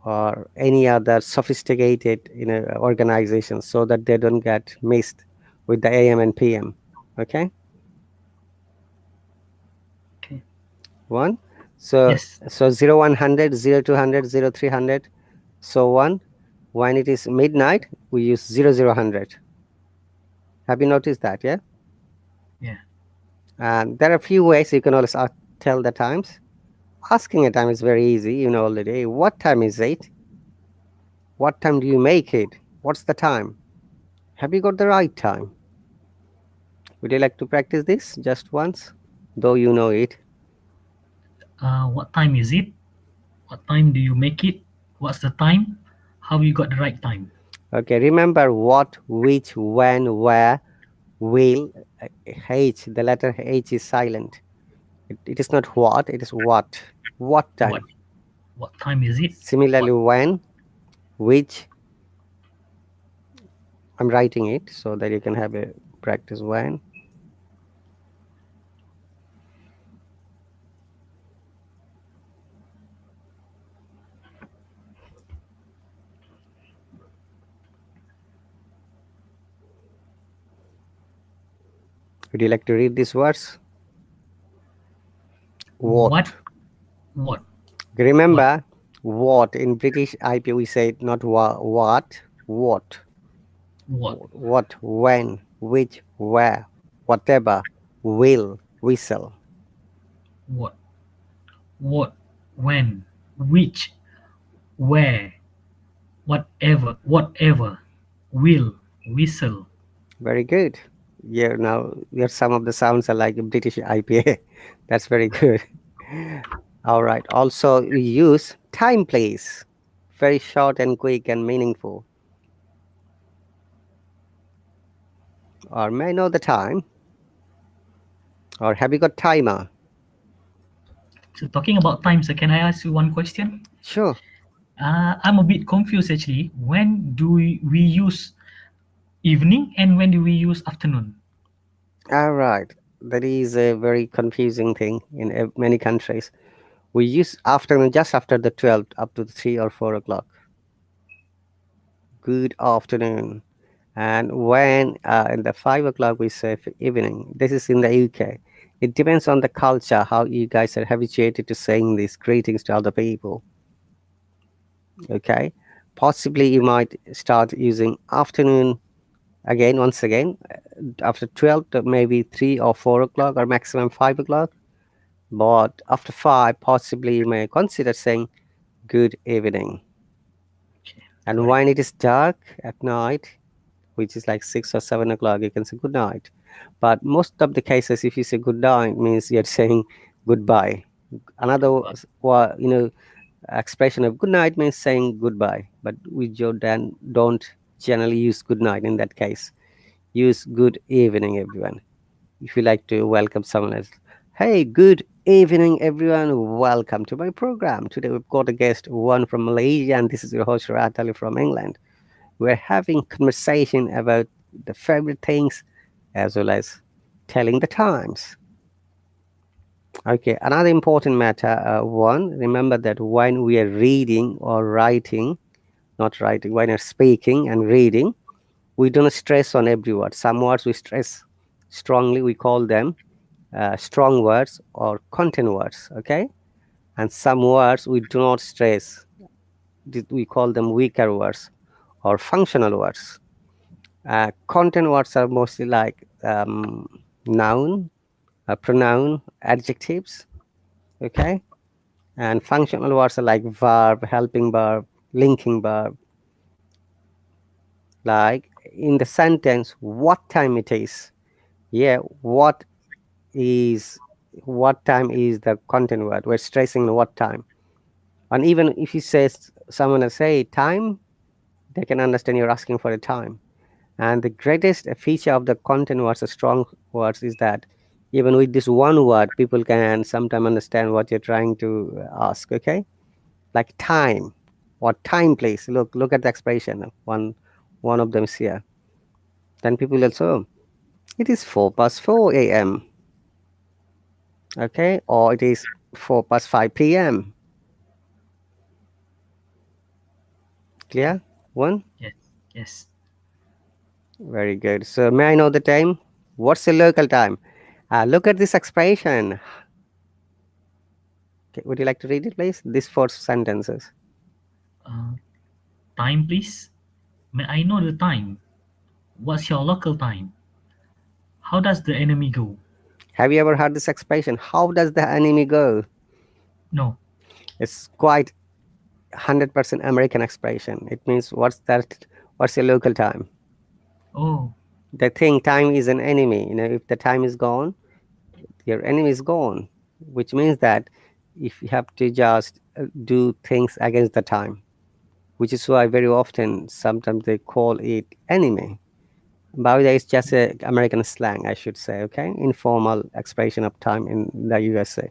or any other sophisticated organizations, so that they don't get missed with the AM and PM. Okay. Okay. One. So Yes. so 0100, 0200, 0300, so on. When it is midnight, we use 0000. Have you noticed that? Yeah. Yeah. And there are a few ways you can always tell the times. Asking a time is very easy. You know already. What time is it? What time do you make it? What's the time? Have you got the right time? Would you like to practice this just once, though you know it? What time is it? What time do you make it? What's the time? How you got the right time? Okay, remember what, which, when, where, will. H, the letter H is silent. It is not what, it is what. What time? What time is it? Similarly, when, which. I'm writing it so that you can have a practice. When. Would you like to read these words? What. What? Remember, what in British IP we say not what. What. What, when, which, where, whatever, will, whistle. What, when, which, where, whatever, will, whistle. Very good. Yeah, now some of the sounds are like British IPA. That's very good. All right. Also, we use time, please. Very short and quick and meaningful. Or may I know the time? Or have you got timer? So talking about time, so can I ask you one question? Sure. I'm a bit confused actually. When do we use evening and when do we use afternoon? All right. That is a very confusing thing in many countries. We use afternoon just after the 12 up to the 3 or 4 o'clock. Good afternoon. And when in the 5 o'clock we say evening. This is in the UK. It depends on the culture, how you guys are habituated to saying these greetings to other people. Okay. Possibly you might start using afternoon again, once again, after 12 to maybe 3 or 4 o'clock or maximum 5 o'clock. But after 5, possibly you may consider saying good evening. Okay. And when it is dark at night, which is like 6 or 7 o'clock, you can say good night. But most of the cases, if you say good night, means you're saying goodbye. Another, expression of good night means saying goodbye. But we don't generally use good night in that case. Use good evening, everyone. If you like to welcome someone else. Hey, good evening, everyone. Welcome to my program. Today we've got a guest, one from Malaysia, and this is your host, RahatAli from England. We're having conversation about the favorite things as well as telling the times. Okay, another important matter, one, remember that when we are reading or writing, not writing, when we're speaking and reading, we don't stress on every word. Some words we stress strongly, we call them strong words or content words, okay? And some words we do not stress, we call them weaker words or functional words. Content words are mostly like noun, pronoun, adjectives, okay? And functional words are like verb, helping verb, linking verb. Like in the sentence, what time it is? Yeah, what time is the content word. We're stressing what time. And even if you say someone will say time, they can understand you're asking for a time. And the greatest feature of the content words, the strong words, is that even with this one word, people can sometimes understand what you're trying to ask. Okay, like time. What time, please? Look at the expression. One of them is here. Then people also, it is 4 past 4 a.m. Okay, or it is 4 past 5 p.m. Clear? One. Yes. Yes. Very good. So may I know the time? What's the local time? Look at this expression. Okay, would you like to read it, please? These four sentences. Time, please. May I know the time? What's your local time? How does the enemy go? Have you ever heard this expression? How does the enemy go? No. It's quite 100% American expression. It means what's that? What's your local time? Oh. They think time is an enemy. If the time is gone, your enemy is gone, which means that if you have to just do things against the time, which is why very often sometimes they call it enemy. By the way, it's just a American slang, I should say. Okay, informal expression of time in the USA.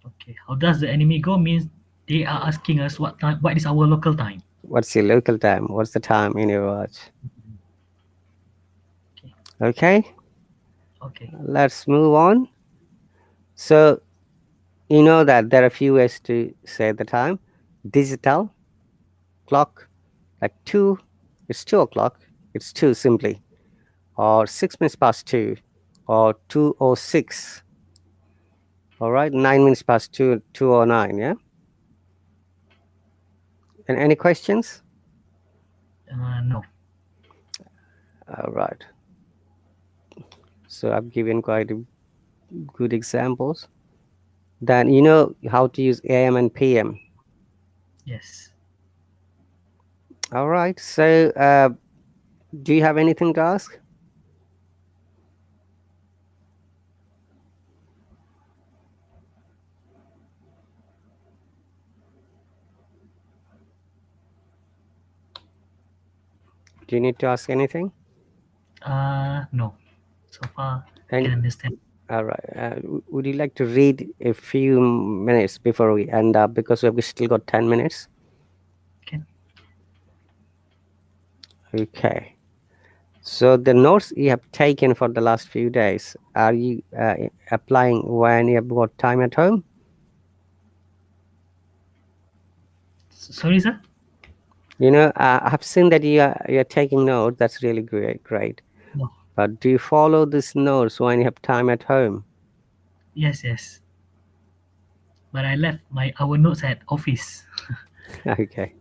Okay. How does the enemy go means they are asking us what time. What is our local time? What's your local time? What's the time in your watch? Okay, Okay. let's move on. So you know that there are a few ways to say the time. Digital clock, like 2, it's 2 o'clock, it's 2 simply, or 6 minutes past 2, or 2:06. All right, 9 minutes past 2, 2:09. Yeah. And any questions? No. All right. So I've given quite good examples. Then you know how to use AM and PM. Yes. All right. So do you have anything to ask? Do you need to ask anything? No. So far, I And can understand. all right. Would you like to read a few minutes before we end up, because we've still got 10 minutes? Can. Okay. So the notes you have taken for the last few days, are you applying when you have got time at home? Sorry, sir. I've seen that you're taking notes. That's really great. No. But do you follow these notes when you have time at home? Yes. Yes. But I left our notes at office. Okay,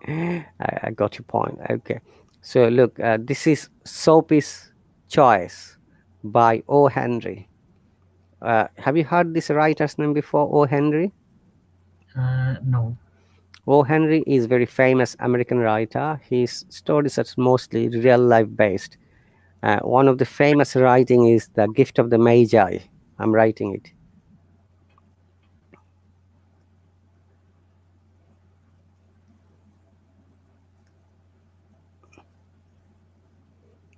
I got your point. Okay, so look, this is Sophie's Choice by O. Henry. Have you heard this writer's name before, O. Henry? No. O. Henry is very famous American writer. His stories are mostly real life based. One of the famous writing is The Gift of the Magi. I'm writing it.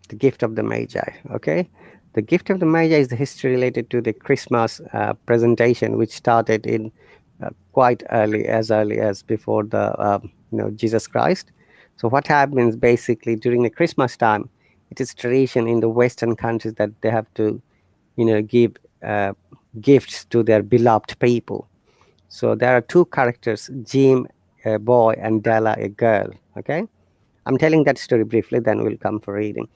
The Gift of the Magi. Okay, the Gift of the Magi is the history related to the Christmas presentation, which started in quite early as before the Jesus Christ. So what happens basically during the Christmas time? It is tradition in the Western countries that they have to give gifts to their beloved people. So there are two characters, Jim, a boy, and Della, a girl. Okay, I'm telling that story briefly, then we'll come for reading.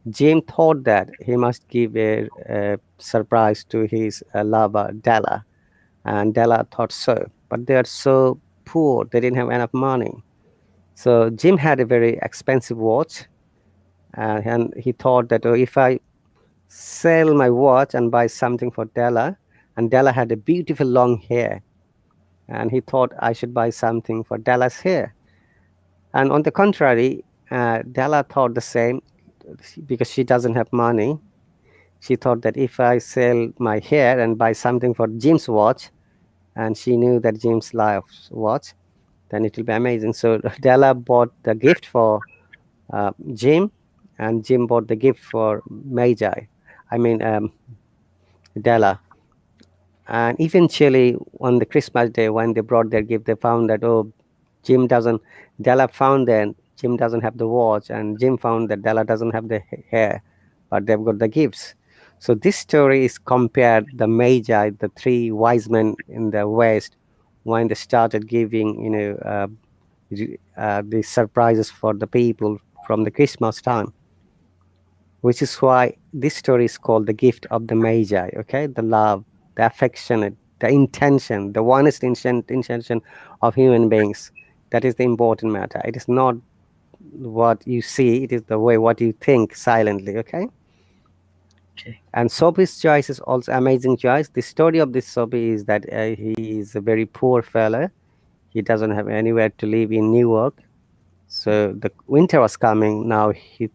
Jim thought that he must give a surprise to his lover, Della, and Della thought so. But they are so poor, they didn't have enough money. So Jim had a very expensive watch, and he thought that, oh, if I sell my watch and buy something for Della, and Della had a beautiful long hair, and he thought I should buy something for Della's hair. And on the contrary, Della thought the same, because she doesn't have money. She thought that if I sell my hair and buy something for Jim's watch, and she knew that Jim's loves watch, then it will be amazing. So Della bought the gift for Jim, and Jim bought the gift for Magi. I mean, Della. And eventually, on the Christmas day, when they brought their gift, they found that, oh, Jim doesn't, Della found that Jim doesn't have the watch, and Jim found that Della doesn't have the hair, but they've got the gifts. So this story is compared the Magi, the three wise men in the West, when they started giving, the surprises for the people from the Christmas time, which is why this story is called the gift of the Magi. Okay, the love, the affectionate, the intention, the honest intention of human beings. That is the important matter. It is not what you see; it is the way what you think silently. Okay. Okay. And Sophie's choice is also amazing choice. The story of this Sophie is that he is a very poor fella. He doesn't have anywhere to live in Newark. So the winter was coming. Now he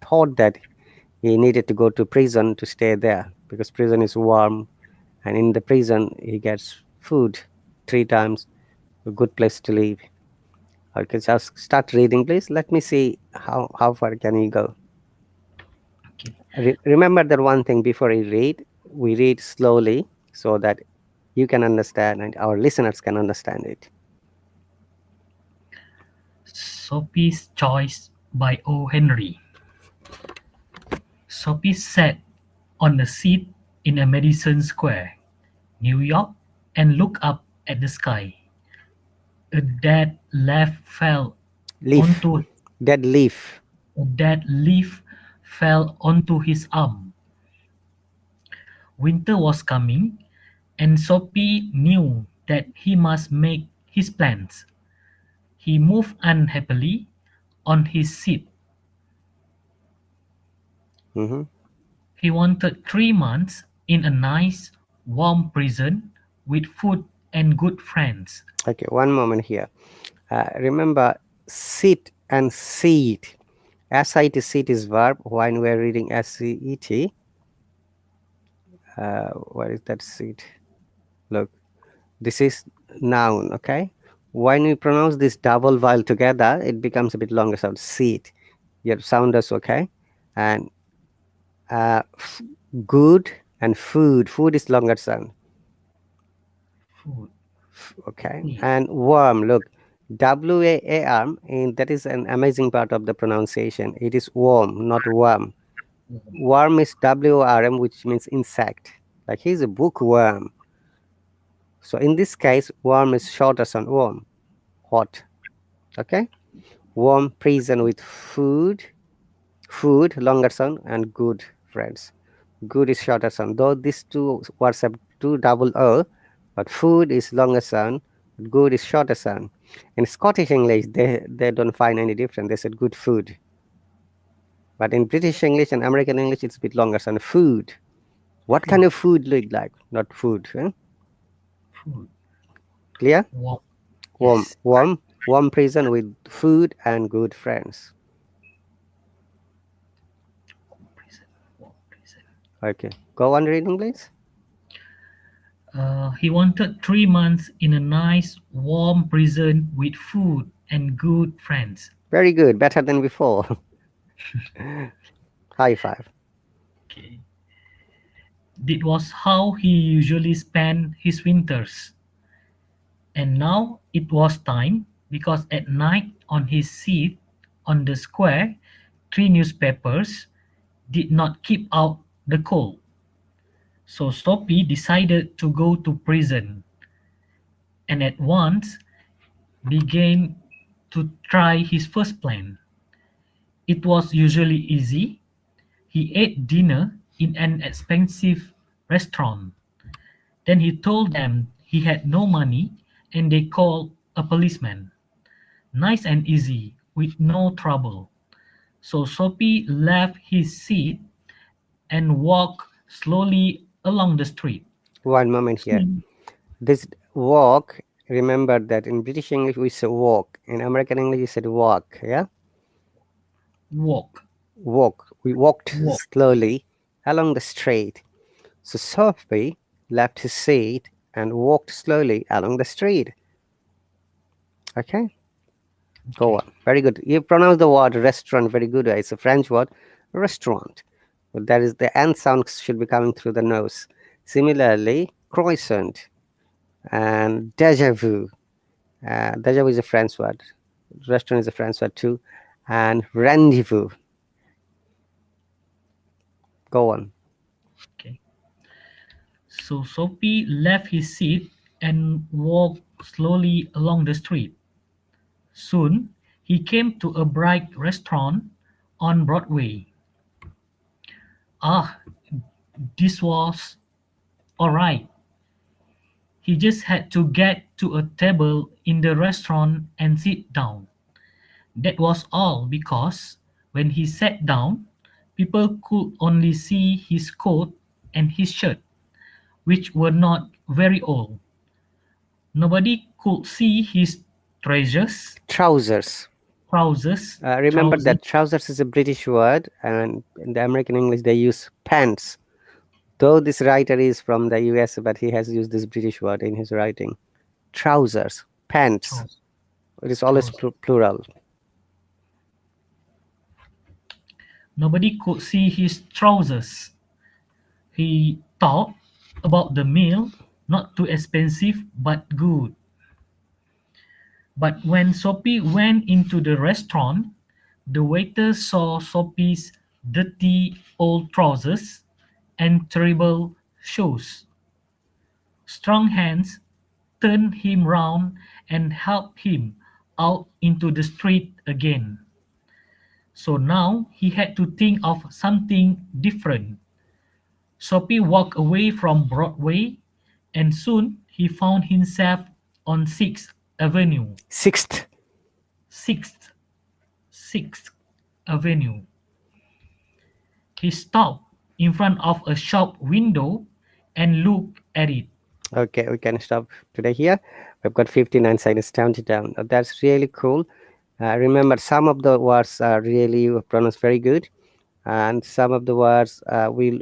thought that he needed to go to prison to stay there because prison is warm, and in the prison he gets food 3 times, a good place to live. Okay, just start reading, please. Let me see how far can you go. Okay. Remember that one thing before you read, we read slowly so that you can understand and our listeners can understand it. Sophie's Choice by O. Henry. Sophie sat on a seat in a Madison Square, New York, and looked up at the sky. A dead leaf fell Leaf, onto dead leaf. a dead leaf fell onto his arm. Winter was coming, and Sophie knew that he must make his plans. He moved unhappily on his seat. Hmm. He wanted 3 months in a nice, warm prison with food and good friends. Okay, one moment here. Remember, sit and seat. SIT, seat is verb. When we're reading SCET, what is that seat? Look, this is noun, okay? When we pronounce this double vowel together, it becomes a bit longer sound. Seat. Your sound is okay. And good and food. Food is longer sound. Food. Okay. Food. And warm, look. WAAM, and that is an amazing part of the pronunciation. It is warm, not worm. Worm is WRM, which means insect. Like he's a bookworm. So in this case, worm is shorter sound. Warm, hot. Okay. Warm prison with food, longer sound, and good friends. Good is shorter sound. Though these two words have two double O, but food is longer sound, good is shorter sound. In Scottish English, they don't find any difference. They said good food. But in British English and American English, it's a bit longer sound. Food. What kind of food look like? Not food. Huh? Food. Clear? Warm. Warm, Yes. warm prison with food and good friends. Warm prison. Okay. Go on reading, please. He wanted 3 months in a nice, warm prison with food and good friends. Very good. Better than before. High five. Okay. That was how he usually spent his winters. And now it was time, because at night on his seat on the square, 3 newspapers did not keep out the cold. So Sophie decided to go to prison, and at once began to try his first plan. It was usually easy. He ate dinner in an expensive restaurant. Then he told them he had no money, and they called a policeman. Nice and easy, with no trouble. So Sophie left his seat and walked slowly along the street. One moment here. This walk, remember that in British English we say walk. In American English we said walk. Yeah? Walk. Walk. We walked Walk. slowly along the street. So Sophie left his seat and walked slowly along the street. Okay? Go on. Very good. You pronounce the word restaurant very good. It's a French word, restaurant. But that is the N sound should be coming through the nose. Similarly, croissant and déjà vu. Déjà vu is a French word. Restaurant is a French word too. And rendezvous. Go on. Okay. So Sophie left his seat and walked slowly along the street. Soon he came to a bright restaurant on Broadway. Ah, this was all right. He just had to get to a table in the restaurant and sit down. That was all because when he sat down, people could only see his coat and his shirt, which were not very old. Nobody could see his treasures, Trousers. trousers, Remember that trousers is a British word, and in the American English they use pants. Though this writer is from the US, but he has used this British word in his writing. Trousers, pants. trousers. It is always plural. Nobody could see his trousers. He thought about the meal, not too expensive but good. But when Sophie went into the restaurant, the waiter saw Sophie's dirty old trousers and terrible shoes. Strong hands turned him round and helped him out into the street again. So now he had to think of something different. Sophie walked away from Broadway, and soon he found himself on Sixth Avenue. Sixth. Sixth Avenue. He stopped in front of a shop window and looked at it. Okay, we can stop today here. We've got 59 seconds counted down. That's really cool. Remember, some of the words are really pronounced very good, and some of the words we'll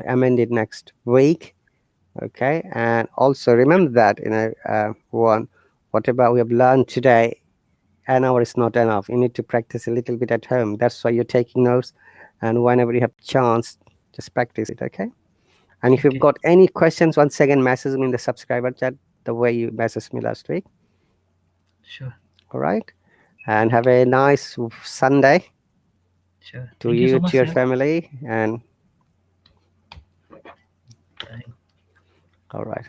amend it next week. Okay, and also remember that whatever we have learned today, an hour is not enough. You need to practice a little bit at home. That's why you're taking notes, and whenever you have chance, just practice it. Okay. And if you've got any questions, once again, message me in the subscriber chat the way you messaged me last week. Sure. All right. And have a nice Sunday. Sure. To Thank you, so much, to your sir. family. And Bye. all right.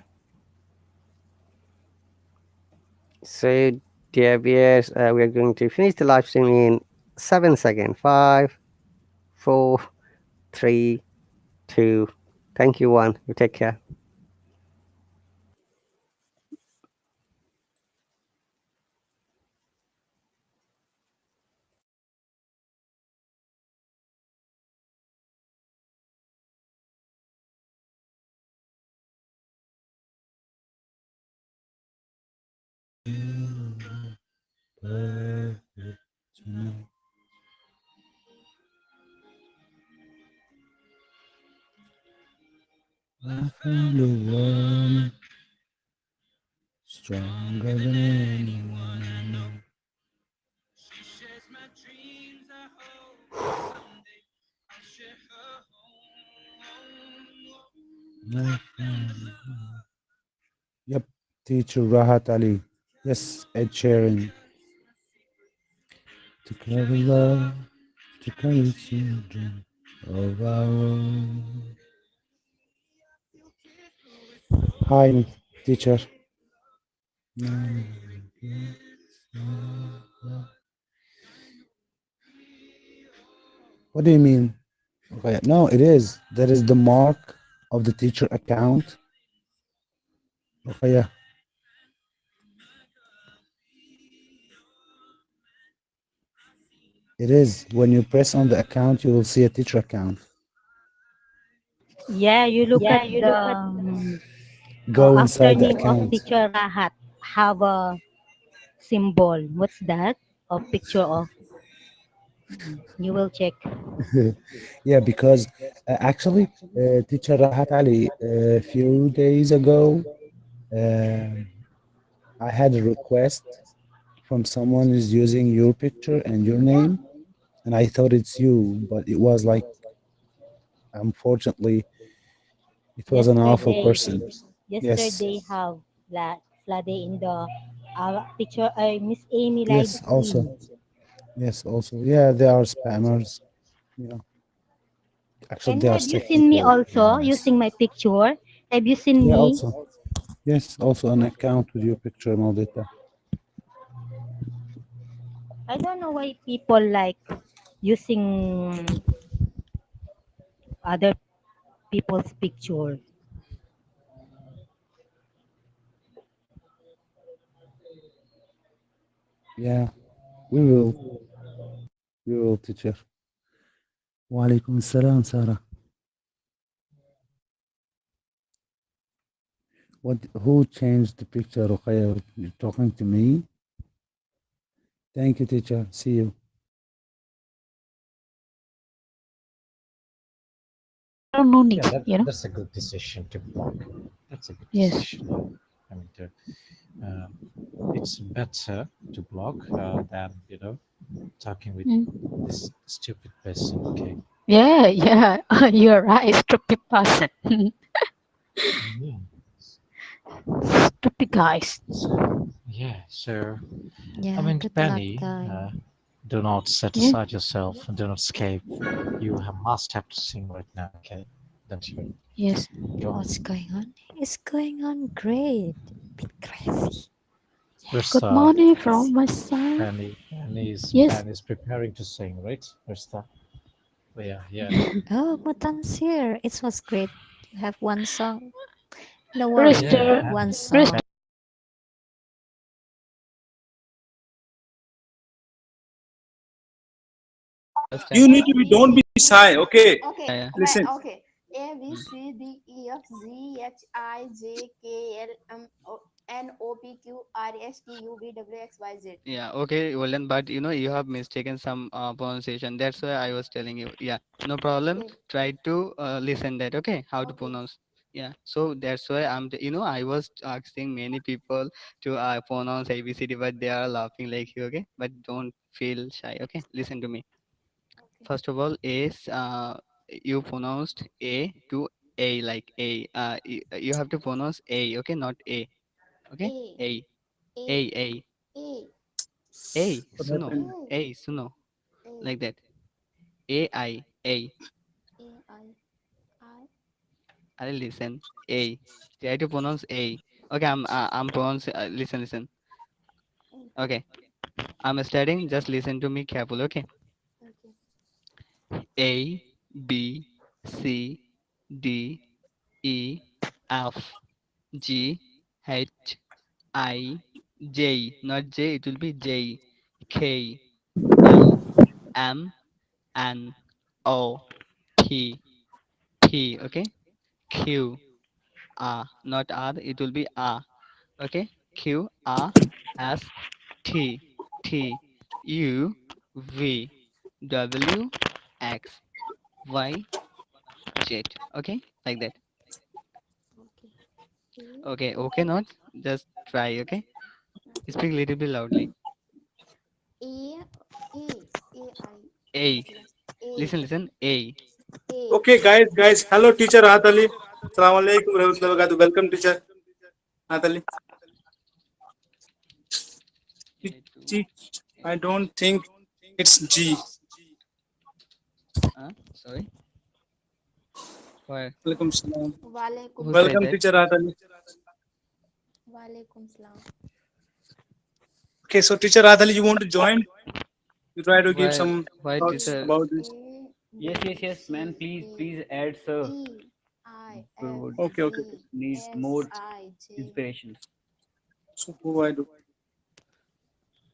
So, dear viewers, we are going to finish the live stream in 7 seconds. 5, 4, 3, 2. Thank you, 1. You take care. I found a woman stronger than anyone I know. She shares my dreams. I hope someday I'll share her home. Yep, teacher Rahat Ali. Yes, Ed Sheeran. To carry love, to carry children of our own. Hi, teacher. What do you mean? Okay, no, it is. That is the mark of the teacher account. Okay, yeah. It is. When you press on the account, you will see a teacher account. Yeah, you look at the Go inside the after name of account. teacher Rahat have a symbol. What's that? A picture of. You will check. Yeah, because actually, teacher Rahat Ali, a few days ago, I had a request from someone is using your picture and your name, and I thought it's you, but it was like, unfortunately, it was an awful person. Yes, Yesterday have flooded in the picture. Miss Amy live yes, also, stream. yes, also, yeah, they are spammers. You know, actually, And they are have you sick seen me people, to be also honest. using my picture? Have you seen Yeah, me? also, yes, also an account with your picture and all that. I don't know why people like using other people's picture. Yeah, we will, teacher. Wa alaikum assalam, Sarah. What? Who changed the picture, Ruqayya? You're talking to me? Thank you, teacher. See you. No, no need, Yeah, you know. that's a good decision to block. That's a good Yes. decision. I mean, it's better to block than talking with this stupid person. Okay. Yeah, yeah. You're right. Stupid person. Yeah. Stupid guys. So Yeah, I mean, good luck, Penny, guys. do not set Yeah. aside yourself and do not escape. Must have to sing right now. Okay, don't you? Yes. Go. What's going on? It's going on great. Bit crazy. Good Rista, morning from my side. Penny is preparing to sing, right, Rista? Oh, yeah. Oh, Mutan's here. It was great to have one song. No worry, Rooster. one Rooster. song. You need to be, don't be shy, okay? Listen. Okay. A B C D E F G H I J K L M N O P Q R S T U V W X Y Z. Yeah, okay, Golden, but you have mistaken some pronunciation. That's why I was telling you. Yeah, no problem. Okay. Try to listen that, okay? How to Okay. pronounce. Yeah, so that's why I was asking many people to pronounce ABCD, but they are laughing like you, okay? But don't feel shy, okay? Listen to me. Okay. First of all, is you pronounced A to A like A. You have to pronounce A, okay? Not A, okay? A A, A A, A. A A, What Suno, happened? A A, Suno, A like that. A, A. I I'll listen. A. Try to pronounce A. Okay, I'm pronouncing. Listen. Okay, I'm starting. Just listen to me careful. Okay. Okay. A, B, C, D, E, F, G, H, I, J. Not J. It will be J, K, L, M, N, O, P, P. Okay. Q, R, not R, it will be R. Okay. Q, R, S, T, T, U, V, W, X, Y, Z. Okay. Like that. Okay. A Okay. Okay. Not just try. Okay. okay. Speak little bit loudly. A A A I A. A Listen. A. A Okay, guys. Hello, teacher Rahat Ali. Assalamu alaikum warahmatullahi wabarakatuh. Welcome, teacher Rahat Ali. G. I don't think it's G. Sorry. Why? Walaikum salam. Walaikum Who said Welcome, that? Salam. teacher Rahat Ali. Walaikum Salam. Okay, so teacher Rahat Ali, you want to join? You try to give Why? some Why, thoughts teacher? about this. A Yes, man. C Please A add, sir. E I We F would Okay. G need S more I J inspiration. So who I do?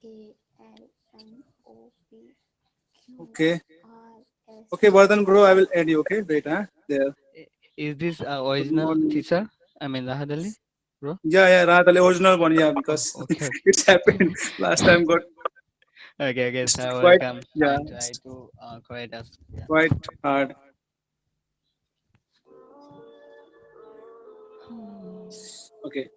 A L M O P Q Okay. R S Okay, Vardhan bro, I will add you. Okay, wait, there. Is this Good original morning. teacher? I mean, Rahad Ali, bro. Yeah, Rahat Ali, original one. Yeah, Oh, because okay. it's happened last time. Got Okay. it's Sir, quite, welcome. yeah, Try to correct us. Yeah. quite hard. Okay.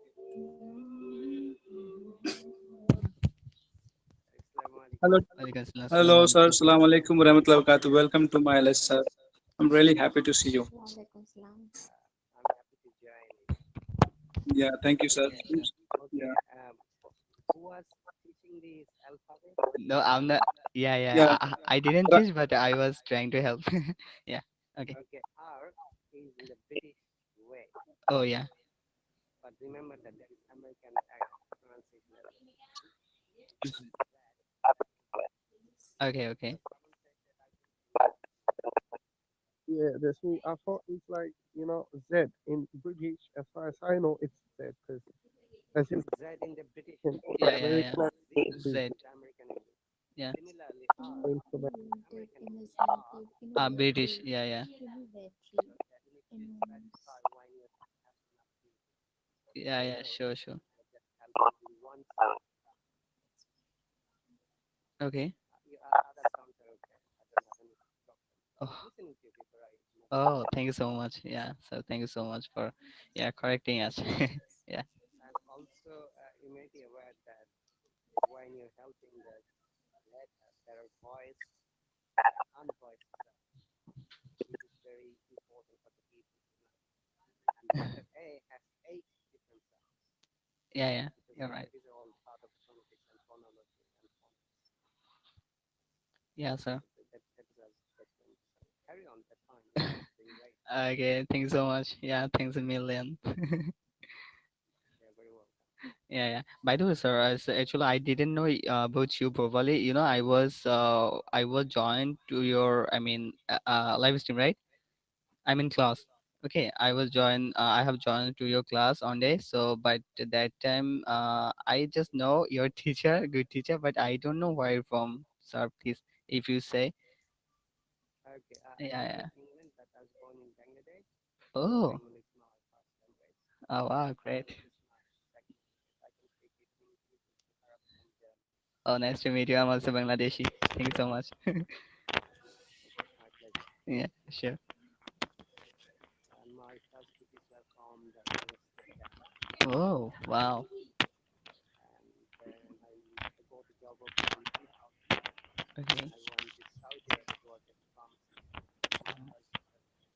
Hello, Walaikum salam. hello, Assalamu sir. alaikum. Assalamu alaikum warahmatullahi wabarakatuh. Welcome to my lesson, sir. I'm really happy to see you. Walaikum salam. I'm happy to join it. Yeah, thank you, sir. Yeah, sure. Okay. Yeah, Who was teaching this alphabet? No, I'm not. Yeah, yeah. yeah. I didn't Ra- teach, but I was trying to help. Yeah. Okay. Okay. R is in the British way, Oh, yeah. but remember that there is American pronunciation as well. Okay, okay. Yeah, that's me. I thought it's like, Z in British. As far as I know, it's Z because as in Z in the British in Yeah, yeah, yeah. American Z is B. Z. the American English. Yeah. Similarly, R Invented, American English R innovative, British. innovative, Yeah, yeah. innovative, that which is enormous. specify when you have enough people. Yeah, yeah. So Sure, sure. I just help on one side. Okay. Your other sounds are okay. I don't have any problem. I was Oh, listening to you before I moved. oh, thank you so much. Yeah. So thank you so much for, yeah, correcting us. Yeah. And also, you may be aware that when you're helping the letter, there are voice and unvoiced sounds, which is very important for the people to know. And letter A has 8 different sounds Yeah, yeah. because You're right. these are all part of phonetics and phonology and phonics. Yeah, sir. That is our question. Carry on, that's fine. You're doing great. Okay. Thank you so much. Yeah. Thanks a million. You're very welcome. Yeah, yeah. By the way, sir, actually I didn't know about you properly. I was joined to your, I mean, live stream, right? I'm in class. Okay, I have joined to your class on day. So, but that time, I just know your teacher, good teacher, but I don't know where you're from, sir. Please, if you say, Okay, I yeah, live yeah. in England, but I was born in Bangladesh. So Oh, Bengali is my first language. oh, wow, great. Arabic is my second language. I can speak it in English, Arabic, and German. Oh, nice to meet you. I'm also Bangladeshi. Thank you so much. My pleasure. Yeah, sure. And my first cities were from the US to Canada. Oh, wow. And then I got a job of in 2000. Okay. I went to Saudi Arabia to work as a pharmacist. My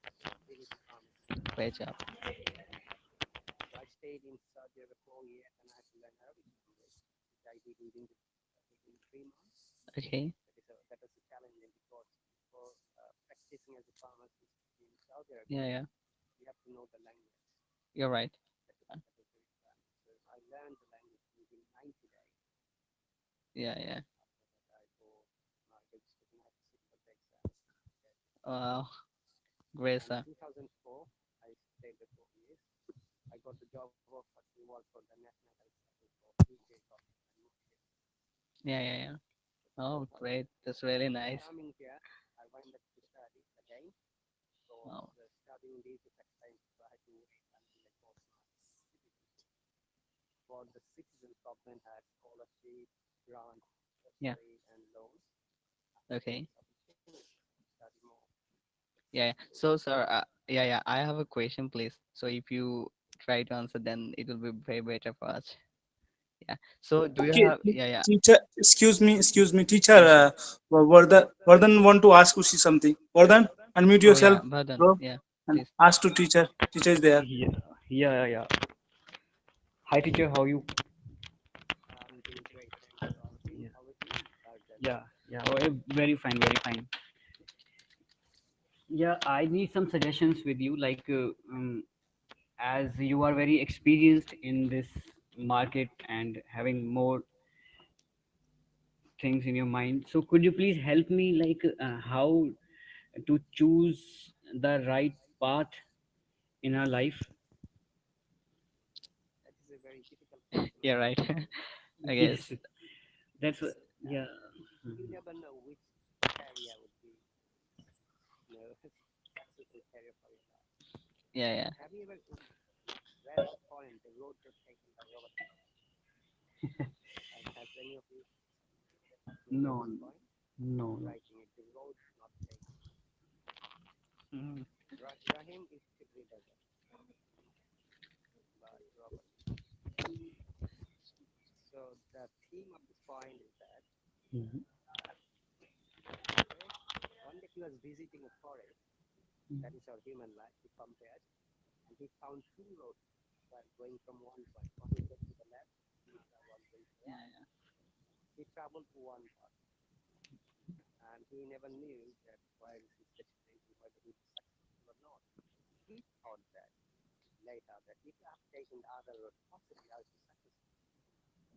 first job, clinical pharmacist. Great job. So I stayed in Saudi Arabia for 4 years and I had to learn Arabic language, which I did within 3 months. Okay. That was a challenging because for practicing as a pharmacist in Saudi Yeah, Arabia, yeah. you have to know the language. You're right. That was very fun. So I learned the language within 90 days. Yeah, yeah. After that, I bought my registration. I had to sit for the exam. Wow. Great, And sir. 2004, I stayed there 4 years. I got the job offer to work for the National Health Service for UK government. And Yeah, yeah, yeah. so Oh, great. That's really after nice. coming here, I went back to study again. So Wow. studying these is expensive, so I had to wait until I got my citizenship. For the citizens, government has scholarship, grant, Yeah. bursary, and loans. Okay. Opportunity to study more. Yeah, yeah. So, sir, yeah, yeah. I have a question, please. So, if you try to answer, then it will be very better for us. Yeah. So, do you Okay, have? Yeah, yeah, teacher. Excuse me, teacher. yeah. Sure. Vardhan want to ask Ushi something. Vardhan, unmute Oh, yourself, yeah. Button. bro, Yeah. and Please. ask to teacher. Teacher is there. Yeah, yeah, yeah. Hi, teacher. How you? I'm doing great. Thanks for asking. Yeah, How are you, Bhargav? yeah, yeah. Oh, very fine, very fine. Yeah, I need some suggestions with you. As you are very experienced in this market and having more things in your mind, so could you please help me, how to choose the right path in our life? That is a very difficult question, Yeah. my Right. friend. I Yes, guess. that's what. Uh, Yeah. you never know which career would be, successful career for your life. Yeah, yeah. Have you ever read the poem "The Road Not Taken" by Robert Frost? Has any of you listened to No, this poem? no, He's no. writing it, "The Road Not Taken." Mm. Rahim is Tigri Desert by Robert Frost. So the theme of this poem is that Mhm. he was visiting a forest, that is our human life, he compared, and he found two roads while going from one point. One is going to the left, and one going to the right. He traveled to one path, and he never knew that where is his destination, whether he was successful or not. He thought that later that if I have taken the other road, possibly I will be successful.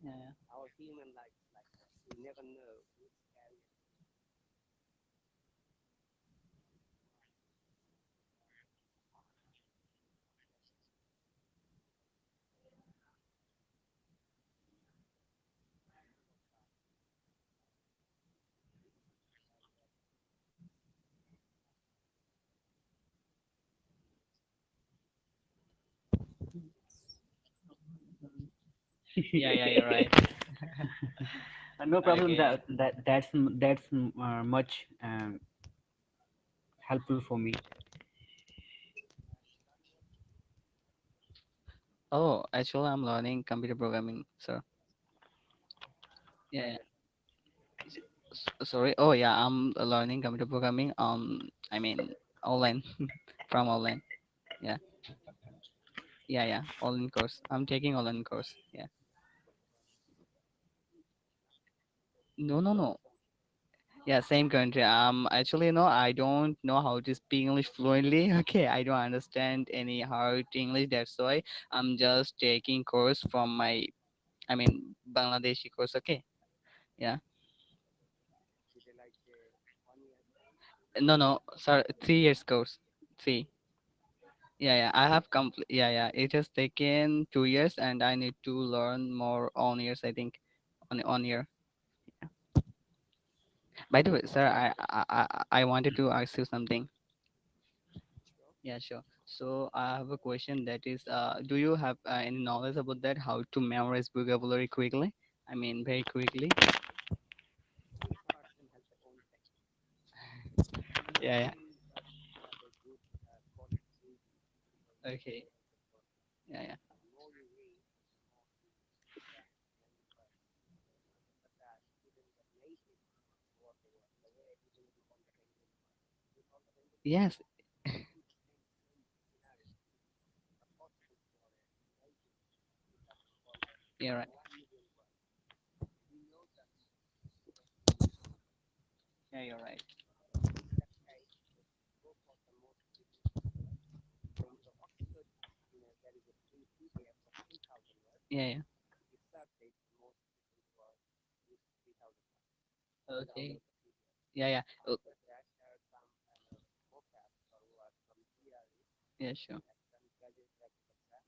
Yeah. Our human life is like that. We never know which area. Yeah, yeah, you're right. No problem. Okay. That's much helpful for me. Oh, actually, I'm learning computer programming, sir. Yeah. Sorry. Oh, yeah, I'm learning computer programming. I mean, online, from online. Yeah, yeah, yeah. Online course. I'm taking online course. Yeah. No, no, no. Yeah, same country. Actually, no, I don't know how to speak English fluently. Okay, I don't understand any hard English. That's why I'm just taking course from my, I mean, Bangladeshi course. Okay. Yeah. Did they like 1 year course? No, no. Sorry, 3 years course. Three. Yeah, yeah. I have complete. Yeah, yeah. It has taken 2 years, and I need to learn more on years. I think on year. By the way, sir, I wanted to ask you something. Yeah, sure. So I have a question that is, do you have any knowledge about that? How to memorize vocabulary quickly? I mean, very quickly. Each person has their own technique. Yeah, yeah. You just have a good quality reading, or you can Okay. memorize the word. Yeah, yeah. The more you read, the more you learn many words. After that, even the native word, the way even if you call the penguin word, you call the penguin word, Yes. same, same scenario. But possible for a native, you have to call the You're right. 1 million words. He knows that meaning. Yeah, you're right. In that case, go for the most difficult word. Go into the Oxford, there is a free PDF of 3,000 words. Yeah, yeah. You search it, the most difficult word is 3,000 words. You Okay. download the PDF. Yeah, yeah. Oh, After that, there are some vocab or words from GRE. yeah, sure. That's some graduate level exam.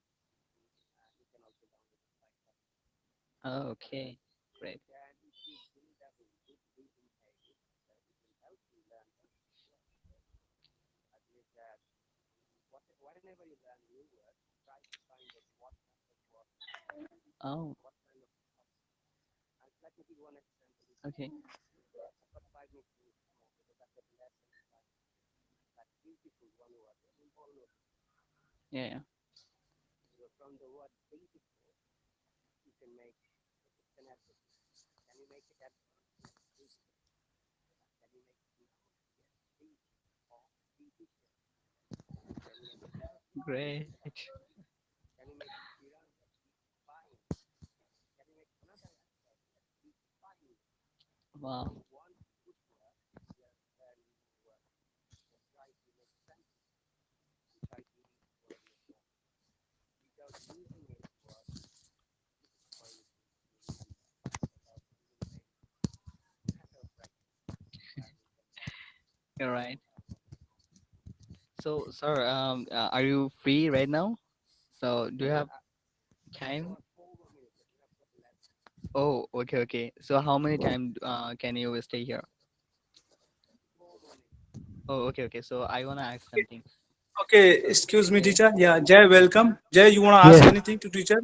You can also download it like that. Oh, okay. Great. Then if you build up a good reading habit, it will help you learn those words. I believe that whenever you learn new words, try to find out what kind of word, Oh, what kind of thoughts. And let me give you one example. If okay. I've got 5 minutes more because I've got lesson in 5 minutes. Like beautiful one word, you all know. Yeah, yeah. So from the word beautiful, you can make it's an adverb. Can you make it adverb? Yes, beautiful. Can you make it noun? Yes, beauty or beautiful. Can you make it verb? Great. Beautiful. Can you make it viral? Yes, fine. Can you make another adverb? Yes, fine. So Wow. one good word, you are learning new word. So try to make sentences and try to use the word in your phone. Without using any word, this is going to remember. Without using any matter of practice, then you can learn You're right. more. So, sir, are you free right now? So, do you Yeah, have I've time? got 4 more minutes. I think I've got less. Oh, okay, okay. So, how many time can you stay here? 4 more minutes. Oh, okay, okay. So, I wanna ask something. Okay, excuse me, Okay. teacher. Yeah, Jay, welcome. Jay, you want to ask Yes, anything to teacher?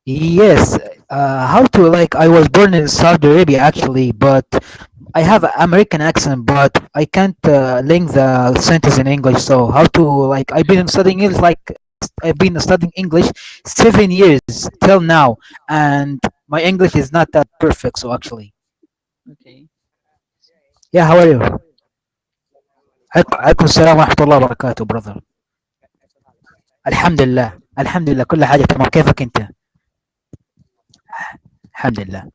yes. How to like? I was born in Saudi Arabia actually, but I have an American accent, but I can't link the sentence in English. So how to like? I've been studying English like I've been studying English 7 years till now, and my English is not that perfect. So actually, Okay. Jay, yeah. How are you? عليكم السلام ورحمة الله وبركاته brother. الحمد لله الحمد لله كل حاجة تمام. كيفك أنت؟ الحمد لله.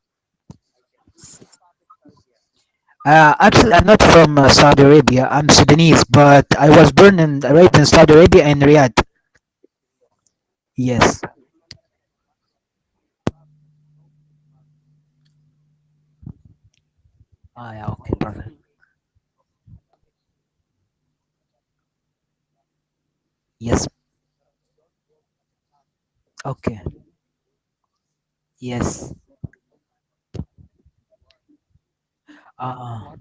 Actually, I'm not from Saudi Arabia. I'm Sudanese, but I was born and raised in Saudi Arabia in Riyadh. Yes. Ah, yeah, okay, brother. Yes. Okay. Yes. Ah.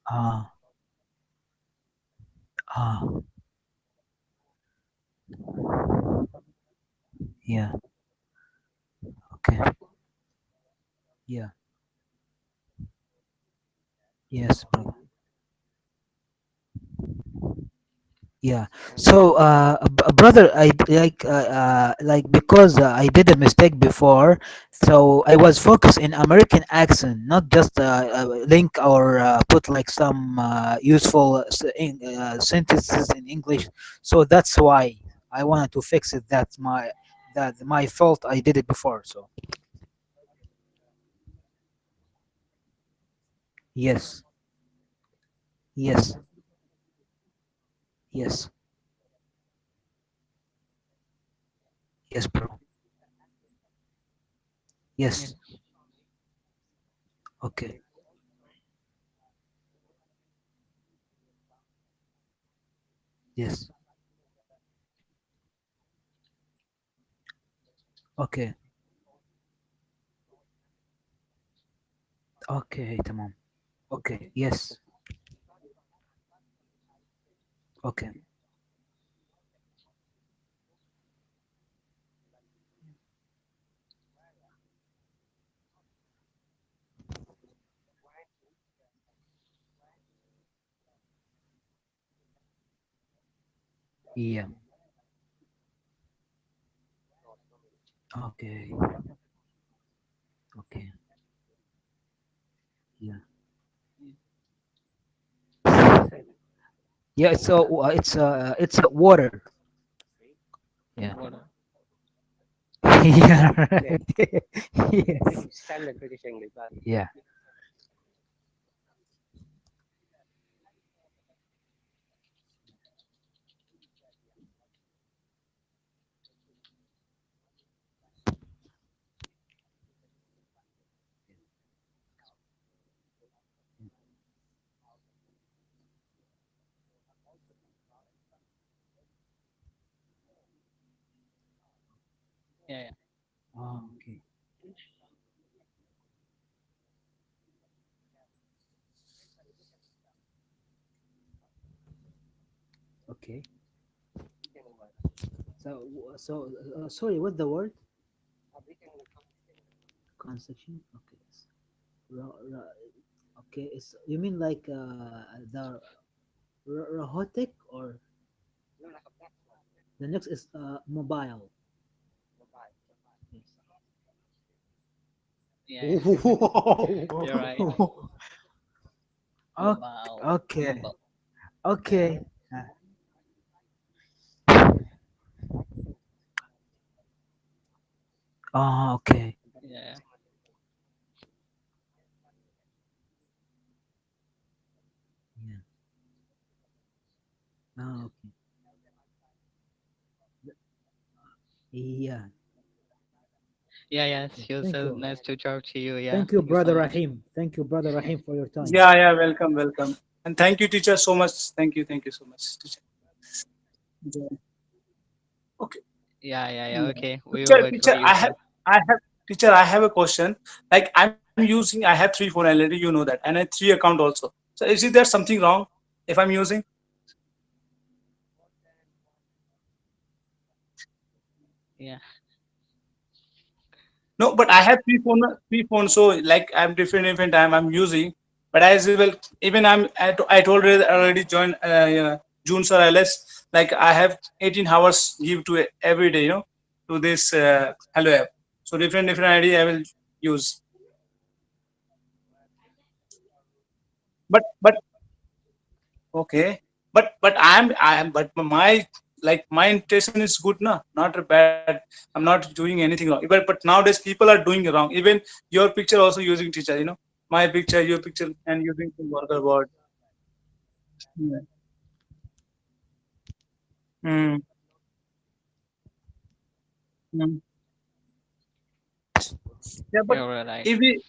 Ah. Ah. Yeah. Okay. Yeah. Yes, brother. Yeah. So, brother, like because I did a mistake before, so I was focused in American accent, not just link or put like some useful sentences in English. So that's why I wanted to fix it. That's my fault. I did it before. So yes, yes, yes, yes, bro. Yes. Okay. Yes. Okay. Okay. تمام. Okay. Yes. Okay. Yeah. Okay. Okay. Yeah. Yeah. It's water. Yeah. Water. Yeah. Right. Yes. Standard British English. Yeah. Yeah, yeah. Oh, okay. Okay. Sorry, what's the word? Construction. Okay. Okay. You mean like the robotic or the next is mobile. Yeah, Yes. yeah. You're right. Wow. Mobile. Okay. Mobile. Okay. Oh, okay. Yeah. Yeah. Oh, okay. Yeah. Yeah, yeah. Yeah. Sure. Thank So you. nice to talk to you. Yeah. Thank you, Thank you so brother much. Rahim. Thank you, brother Rahim, for your time. Yeah, yeah, welcome, welcome. And thank you, teacher, so much. Thank you so much, teacher. Yeah. Okay. Yeah, yeah, yeah. Yeah. Okay. We will Teacher, wait for teacher, you, Sam. teacher, I have a question. Like I'm using, I have 3 phone already, you know that, and I 3 account also. So is it there something wrong if I'm using? Yeah. No, but I have 3 phones. So like I'm different time I'm using. But as well, even I told her already join June sir LS. Like I have 18 hours give to every day, to this Hello app. So different ID I will use. but okay, but I am but my like my intention is good, na, not bad. I'm not doing anything wrong. But nowadays people are doing wrong. Even your picture also using teacher, my picture, your picture, and using some worker word. Yeah. Mm, mm. Yeah, but You're right. if we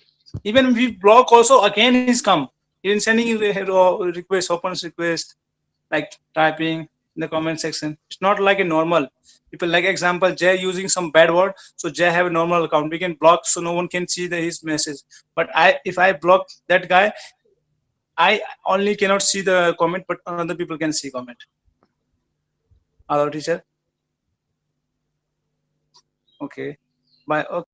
even if we block also again is come. Even sending request, opens request, like typing in the comment section. It's not like a normal. People like example Jay using some bad word, so Jay have a normal account. We can block so no one can see his message. But if I block that guy, I only cannot see the comment, but other people can see comment. Hello, teacher. Okay. Bye. Okay.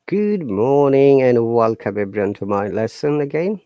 Good morning and welcome everyone to my lesson again.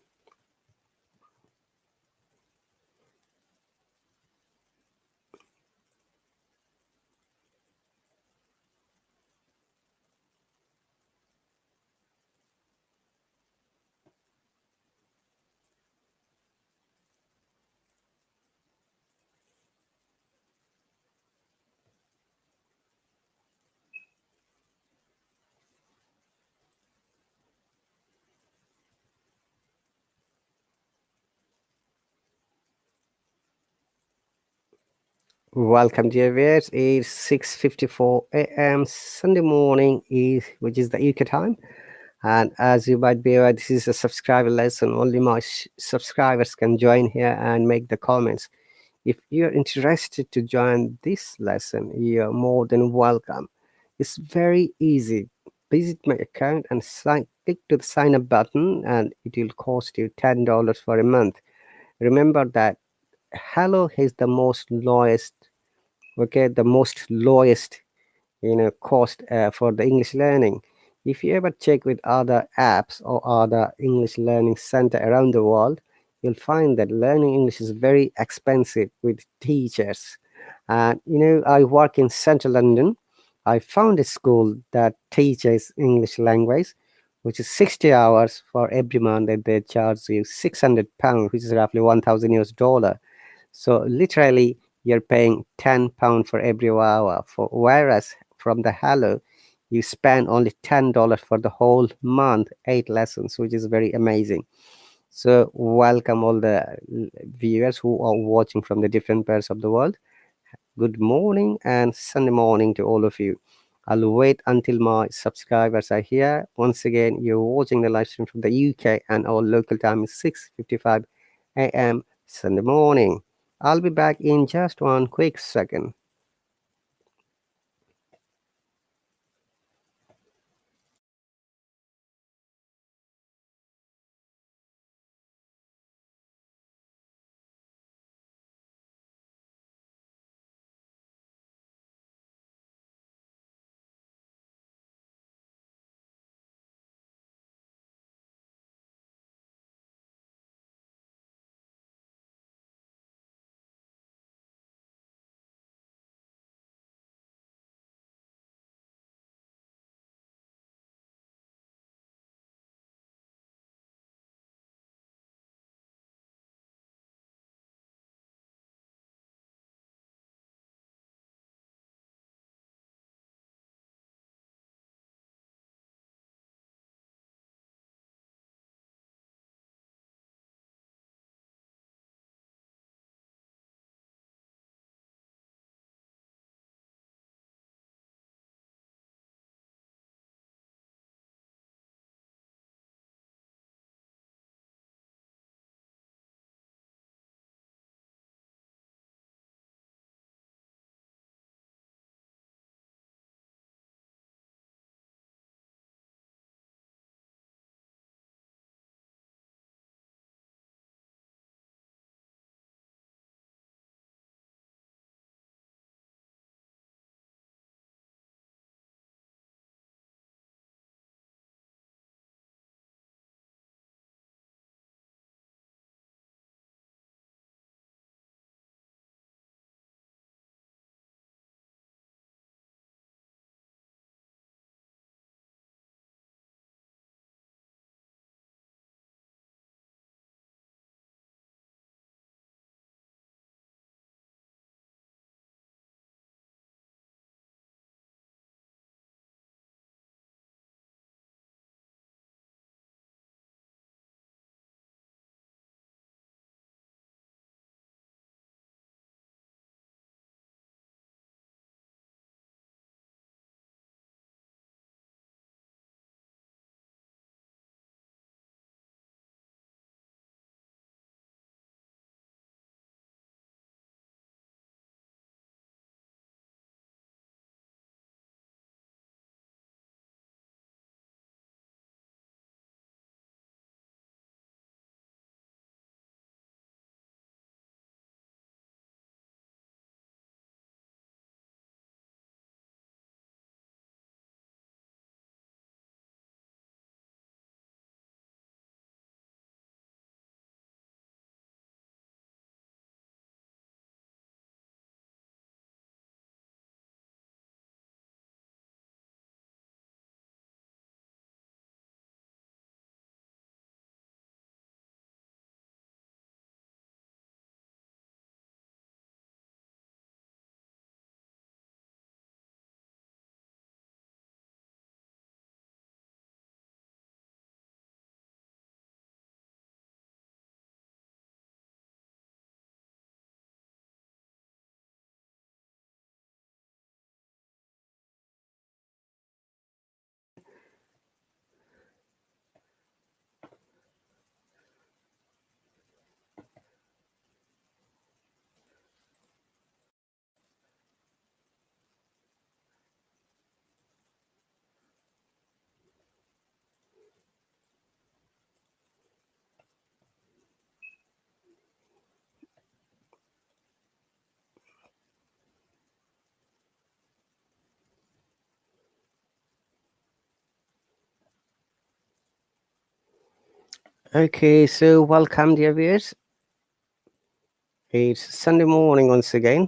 Welcome dear viewers. It's 6:54 a.m. Sunday morning, which is the UK time. And as you might be aware, this is a subscriber lesson. Only my subscribers can join here and make the comments. If you're interested to join this lesson, you're more than welcome. It's very easy. Visit my account and click to the sign up button, and it will cost you $10 for a month. Remember that Hello is the most lowest, okay, the most lowest cost for the English learning. If you ever check with other apps or other English learning center around the world, you'll find that learning English is very expensive with teachers. And I work in central London. I found a school that teaches English language, which is 60 hours for every month, that they charge you £600, which is roughly 1,000 US dollar. So literally, you're paying £10 for every hour. Whereas from the Hello, you spend only $10 for the whole month, 8 lessons, which is very amazing. So welcome all the viewers who are watching from the different parts of the world. Good morning and Sunday morning to all of you. I'll wait until my subscribers are here. Once again, you're watching the live stream from the UK, and our local time is 6:55 a.m. Sunday morning. I'll be back in just one quick second. Okay, so welcome, dear viewers. It's Sunday morning once again.